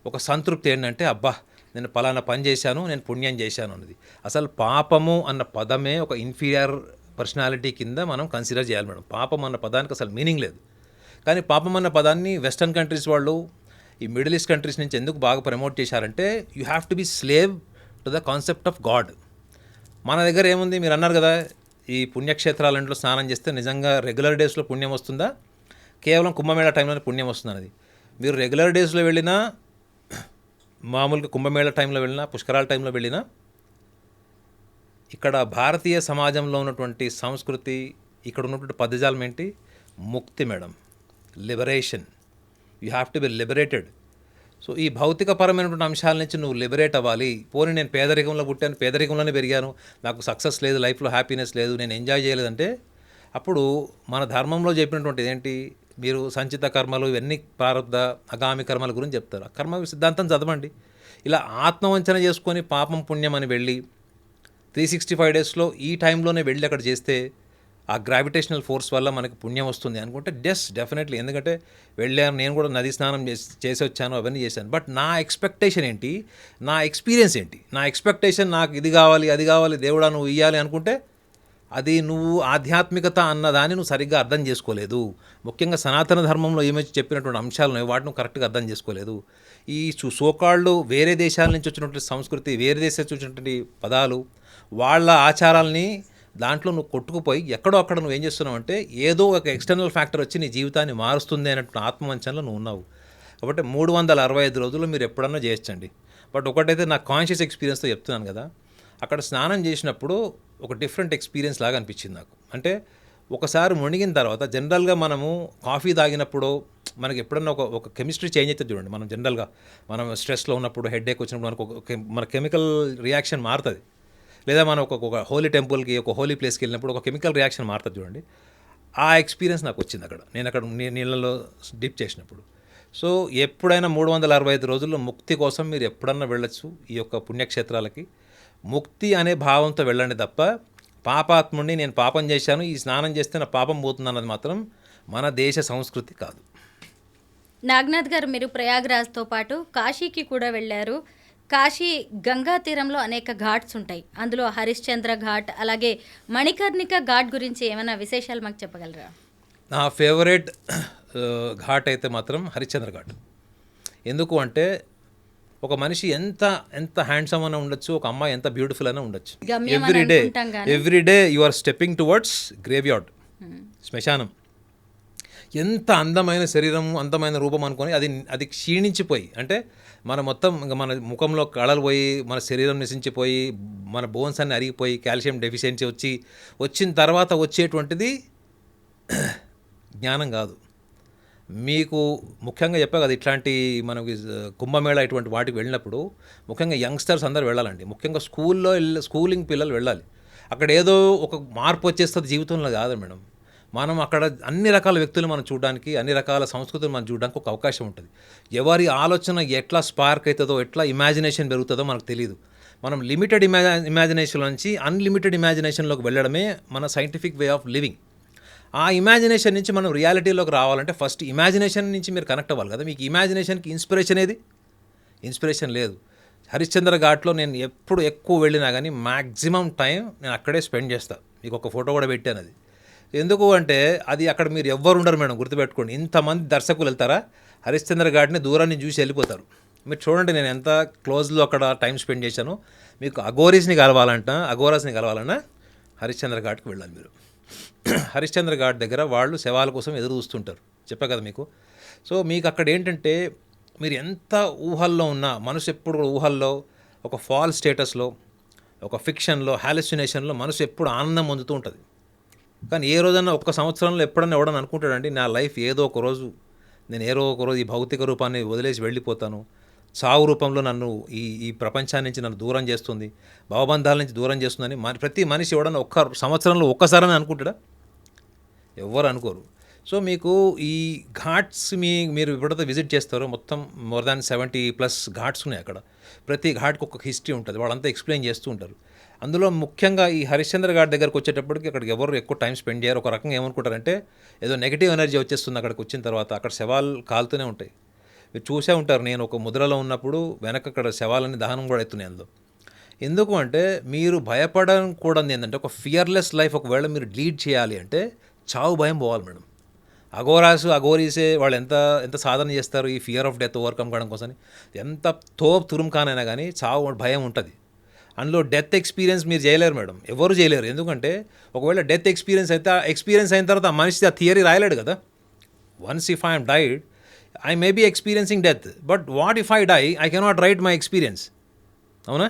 ఒక సంతృప్తి ఏంటంటే అబ్బా నేను పలానా పని చేశాను, నేను పుణ్యం చేశాను అన్నది. అసలు పాపము అన్న పదమే ఒక ఇన్ఫీరియర్ పర్సనాలిటీ కింద మనం కన్సిడర్ చేయాలి మేడం. పాపం అన్న పదానికి అసలు మీనింగ్ లేదు. కానీ పాపం అన్న పదాన్ని వెస్టర్న్ కంట్రీస్ వాళ్ళు ఈ మిడిల్ ఈస్ట్ కంట్రీస్ నుంచి ఎందుకు బాగా ప్రమోట్ చేశారంటే you have to be slave to the concept of God. మన దగ్గర ఏముంది, మీరు అన్నారు కదా ఈ పుణ్యక్షేత్రాలంట్లో స్నానం చేస్తే నిజంగా రెగ్యులర్ డేస్లో పుణ్యం వస్తుందా, కేవలం కుంభమేళా టైంలోనే పుణ్యం వస్తుంది అనేది. మీరు రెగ్యులర్ డేస్లో వెళ్ళినా, మామూలుగా కుంభమేళా టైంలో వెళ్ళినా, పుష్కరాల టైంలో వెళ్ళినా, ఇక్కడ భారతీయ సమాజంలో ఉన్నటువంటి సంస్కృతి, ఇక్కడ ఉన్నటువంటి పదజాలం ఏంటి? ముక్తి madam, liberation. You have to be liberated. So ఈ భౌతికపరమైనటువంటి అంశాల నుంచి నువ్వు లిబరేట్ అవ్వాలి. పోనీ నేను పేదరికంలో పుట్టాను, పేదరికంలోనే పెరిగాను, నాకు సక్సెస్ లేదు, లైఫ్లో హ్యాపీనెస్ లేదు, నేను ఎంజాయ్ చేయలేదంటే అప్పుడు మన ధర్మంలో చెప్పినటువంటిది ఏంటి? మీరు సంచిత కర్మలు ఇవన్నీ ప్రారంధ అగామి కర్మల గురించి చెప్తారు. ఆ కర్మ సిద్ధాంతం చదవండి. ఇలా ఆత్మవంచన చేసుకొని పాపం పుణ్యం అని వెళ్ళి 365 డేస్లో ఈ టైంలోనే వెళ్ళి అక్కడ చేస్తే ఆ గ్రావిటేషనల్ ఫోర్స్ వల్ల మనకి పుణ్యం వస్తుంది అనుకుంటే డెఫినెట్లీ. ఎందుకంటే వెళ్ళాను, నేను కూడా నది స్నానం చేసి వచ్చాను, అవన్నీ చేశాను. బట్ నా ఎక్స్పెక్టేషన్ ఏంటి, నా ఎక్స్పీరియన్స్ ఏంటి? నా ఎక్స్పెక్టేషన్ నాకు ఇది కావాలి, అది కావాలి, దేవుడా నువ్వు ఇవ్వాలి అనుకుంటే అది నువ్వు ఆధ్యాత్మికత అన్నదాన్ని నువ్వు సరిగ్గా అర్థం చేసుకోలేదు. ముఖ్యంగా సనాతన ధర్మంలో ఏమైతే చెప్పినటువంటి అంశాలు ఉన్నాయి వాటిని కరెక్ట్గా అర్థం చేసుకోలేదు. ఈ సోకాళ్ళు వేరే దేశాల నుంచి వచ్చినటువంటి సంస్కృతి, వేరే దేశాల నుంచి వచ్చినటువంటి పదాలు, వాళ్ళ ఆచారాలని దాంట్లో నువ్వు కొట్టుకుపోయి ఎక్కడో అక్కడ నువ్వు ఏం చేస్తున్నావు అంటే ఏదో ఒక ఎక్స్టర్నల్ ఫ్యాక్టర్ వచ్చి నీ జీవితాన్ని మారుస్తుంది అన్నట్టు ఆత్మవంచనలో నువ్వు ఉన్నావు. కాబట్టి 365 రోజులు మీరు ఎప్పుడన్నా చేయొచ్చండి. బట్ ఒకటైతే నా కాన్షియస్ ఎక్స్పీరియన్స్తో చెప్తున్నాను కదా, అక్కడ స్నానం చేసినప్పుడు ఒక డిఫరెంట్ ఎక్స్పీరియన్స్ లాగా అనిపించింది నాకు. అంటే ఒకసారి మునిగిన తర్వాత జనరల్గా మనము కాఫీ తాగినప్పుడు మనకి ఎప్పుడన్నా ఒక కెమిస్ట్రీ చేంజ్ అవుతుంది చూడండి. మనం జనరల్గా మనం స్ట్రెస్లో ఉన్నప్పుడు, హెడేక్ వచ్చినప్పుడు మనకు మన కెమికల్ రియాక్షన్ మారుతుంది. లేదా మనం ఒక హోలీ టెంపుల్కి, ఒక హోలీ ప్లేస్కి వెళ్ళినప్పుడు ఒక కెమికల్ రియాక్షన్ మారుతుంది చూడండి. ఆ ఎక్స్పీరియన్స్ నాకు వచ్చింది అక్కడ, నేను అక్కడ నీళ్ళలో డిప్ చేసినప్పుడు. సో ఎప్పుడైనా 365 రోజుల్లో ముక్తి కోసం మీరు ఎప్పుడన్నా వెళ్ళొచ్చు ఈ యొక్క పుణ్యక్షేత్రాలకి. ముక్తి అనే భావంతో వెళ్ళండి తప్ప పాపాత్ముడిని, నేను పాపం చేశాను, ఈ స్నానం చేస్తే నా పాపం పోతుంది అన్నది మాత్రం మన దేశ సంస్కృతి కాదు. నాగనాథ్ గారు, మీరు ప్రయాగ్రాజ్తో పాటు కాశీకి కూడా వెళ్ళారు. కాశీ గంగా తీరంలో అనేక ఘాట్స్ ఉంటాయి. అందులో హరిశ్చంద్ర ఘాట్, అలాగే మణికర్ణిక ఘాట్ గురించి ఏమైనా విశేషాలు మాకు చెప్పగలరా? నా ఫేవరెట్ ఘాట్ అయితే మాత్రం హరిశ్చంద్ర ఘాట్. ఎందుకు అంటే ఒక మనిషి ఎంత హ్యాండ్సమ్ అయినా ఉండొచ్చు, ఒక అమ్మాయి ఎంత బ్యూటిఫుల్ అయినా ఉండొచ్చు. Every day you are stepping towards graveyard, శ్మశానం. ఎంత అందమైన శరీరం, అందమైన రూపం అనుకొని అది క్షీణించిపోయి, అంటే మన మొత్తం మన ముఖంలో కళలు పోయి, మన శరీరం నశించిపోయి, మన బోన్స్ అన్ని అరిగిపోయి, కాల్షియం డెఫిషియన్సీ వచ్చిన తర్వాత వచ్చేటువంటిది జ్ఞానం కాదు. మీకు ముఖ్యంగా చెప్పా కదా, ఇట్లాంటి మనకి కుంభమేళ ఇటువంటి వాటికి వెళ్ళినప్పుడు ముఖ్యంగా యంగ్స్టర్స్ అందరూ వెళ్ళాలండి. ముఖ్యంగా స్కూలింగ్ పిల్లలు వెళ్ళాలి. అక్కడ ఏదో ఒక మార్పు వచ్చేస్తుంది జీవితంలో కాదు మేడం. మనం అక్కడ అన్ని రకాల వ్యక్తులు మనం చూడడానికి, అన్ని రకాల సంస్కృతులు మనం చూడడానికి ఒక అవకాశం ఉంటుంది. ఎవరి ఆలోచన ఎట్లా స్పార్క్ అవుతుందో, ఎట్లా ఇమాజినేషన్ పెరుగుతుందో మనకు తెలియదు. మనం లిమిటెడ్ ఇమాజినేషన్ నుంచి అన్లిమిటెడ్ ఇమాజినేషన్లోకి వెళ్ళడమే మన సైంటిఫిక్ వే ఆఫ్ లివింగ్. ఆ ఇమాజినేషన్ నుంచి మనం రియాలిటీలోకి రావాలంటే ఫస్ట్ ఇమాజినేషన్ నుంచి మీరు కనెక్ట్ అవ్వాలి కదా. మీకు ఇమాజినేషన్కి ఇన్స్పిరేషన్ లేదు. హరిశ్చంద్ర ఘాట్లో నేను ఎప్పుడు ఎక్కువ వెళ్ళినా కానీ మ్యాక్సిమం టైం నేను అక్కడే స్పెండ్ చేస్తాను. మీకు ఒక ఫోటో కూడా పెట్టాను. అది ఎందుకు అంటే అది అక్కడ మీరు ఎవ్వరు ఉండరు మేడం, గుర్తుపెట్టుకోండి. ఇంతమంది దర్శకులు వెళ్తారా, హరిశ్చంద్ర ఘాట్ని దూరాన్ని చూసి వెళ్ళిపోతారు. మీరు చూడండి నేను ఎంత క్లోజ్లో అక్కడ టైం స్పెండ్ చేశాను. మీకు అఘోరాస్ని కలవాలన్నా హరిశ్చంద్ర ఘాట్కి వెళ్ళాలి మీరు. హరిశ్చంద్ర ఘాట్ దగ్గర వాళ్ళు శవాల కోసం ఎదురు చూస్తుంటారు, చెప్పా కదా మీకు. సో మీకు అక్కడ ఏంటంటే మీరు ఎంత ఊహల్లో ఉన్నా, మనసు ఎప్పుడు ఊహల్లో, ఒక ఫాల్ స్టేటస్లో, ఒక ఫిక్షన్లో, హాలుసినేషన్లో మనసు ఎప్పుడు ఆనందం పొందుతూ ఉంటుంది. కానీ ఏ రోజన్నా ఒక్క సంవత్సరంలో ఎప్పుడన్నా ఎవడని అనుకుంటాడండి నా లైఫ్ ఏదో ఒక రోజు నేను ఏరో ఒకరోజు ఈ భౌతిక రూపాన్ని వదిలేసి వెళ్ళిపోతాను, చావు రూపంలో నన్ను ఈ ఈ ప్రపంచాన్ని నుంచి నన్ను దూరం చేస్తుంది, భావబంధాల నుంచి దూరం చేస్తుందని ప్రతి మనిషి ఎవడన్నా ఒక్క సంవత్సరంలో ఒక్కసారని అనుకుంటాడా? ఎవ్వరు అనుకోరు. సో మీకు ఈ ఘాట్స్ మీరు ఎప్పుడైతే విజిట్ చేస్తారో మొత్తం మోర్ దాన్ 70+ ఘాట్స్ ఉన్నాయి అక్కడ. ప్రతి ఘాట్కి ఒక హిస్టరీ ఉంటుంది, వాళ్ళంతా ఎక్స్ప్లెయిన్ చేస్తూ ఉంటారు. అందులో ముఖ్యంగా ఈ హరిశ్చంద్ర ఘాట్ దగ్గరకు వచ్చేటప్పటికి అక్కడికి ఎవరు ఎక్కువ టైం స్పెండ్ చేయరు. ఒక రకంగా ఏమనుకుంటారంటే ఏదో నెగిటివ్ ఎనర్జీ వచ్చేస్తుంది అక్కడికి వచ్చిన తర్వాత. అక్కడ శవాలు కాలుతూనే ఉంటాయి. మీరు చూసే ఉంటారు, నేను ఒక ముద్రలో ఉన్నప్పుడు వెనక అక్కడ శవాలని దహనం కూడా అవుతున్నాయి అందులో. ఎందుకు అంటే మీరు భయపడకూడదు ఏంటంటే ఒక ఫియర్లెస్ లైఫ్ ఒకవేళ మీరు లీడ్ చేయాలి అంటే చావు భయం పోవాలి మేడం. అఘోరీసే వాళ్ళు ఎంత ఎంత సాధన చేస్తారు ఈ ఫియర్ ఆఫ్ డెత్ ఓవర్కమ్ కావడం కోసం. ఎంత తురుంకానైనా కానీ చావు భయం ఉంటుంది. అందులో డెత్ ఎక్స్పీరియన్స్ మీరు చేయలేరు మేడం, ఎవరు చేయలేరు. ఎందుకంటే ఒకవేళ డెత్ ఎక్స్పీరియన్స్ అయిన తర్వాత ఆ మనిషి ఆ థియరీ రాయలేడు కదా. Once if I'm died I may be experiencing death, but what if I die I cannot write my experience. అవునా?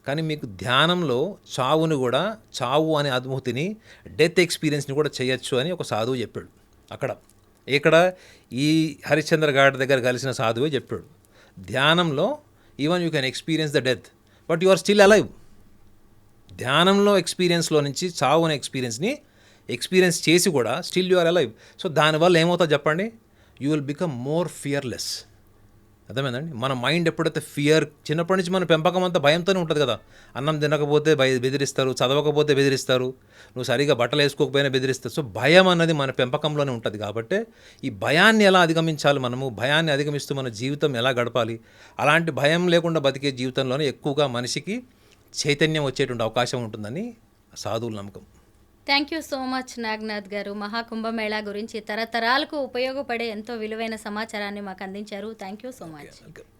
కానీ మీకు ధ్యానంలో చావుని కూడా, చావు అనే అనుభూతిని, డెత్ ఎక్స్పీరియన్స్ని కూడా చేయొచ్చు అని ఒక సాధువు చెప్పాడు ఇక్కడ ఈ హరిశ్చంద్ర ఘాట్ దగ్గర కలిసిన సాధువే చెప్పాడు. ధ్యానంలో even you can experience the death but you are still alive. ధ్యానంలో ఎక్స్పీరియన్స్లో నుంచి చావు అనే ఎక్స్పీరియన్స్ చేసి కూడా still you are alive. So దానివల్ల ఏమవుతుందో చెప్పండి, you will become more fearless. అర్థమైందండి? మన మైండ్ ఎప్పుడైతే చిన్నప్పటి నుంచి మన పెంపకం అంతా భయంతోనే ఉంటుంది కదా. అన్నం తినకపోతే బెదిరిస్తారు, చదవకపోతే బెదిరిస్తారు, నువ్వు సరిగా బట్టలు వేసుకోకపోయినా బెదిరిస్తారు. సో భయం అన్నది మన పెంపకంలోనే ఉంటుంది. కాబట్టి ఈ భయాన్ని ఎలా అధిగమించాలి, మనము భయాన్ని అధిగమిస్తూ మన జీవితం ఎలా గడపాలి, అలాంటి భయం లేకుండా బతికే జీవితంలోనే ఎక్కువగా మనిషికి చైతన్యం వచ్చేటువంటి అవకాశం ఉంటుందని సాధువుల నమ్మకం. Thank you so much Naganath గారు. మహాకుంభమేళా గురించి తరతరాలకు ఉపయోగపడే ఎంతో విలువైన సమాచారాన్ని మాకు అందించారు. Thank you so much. Welcome.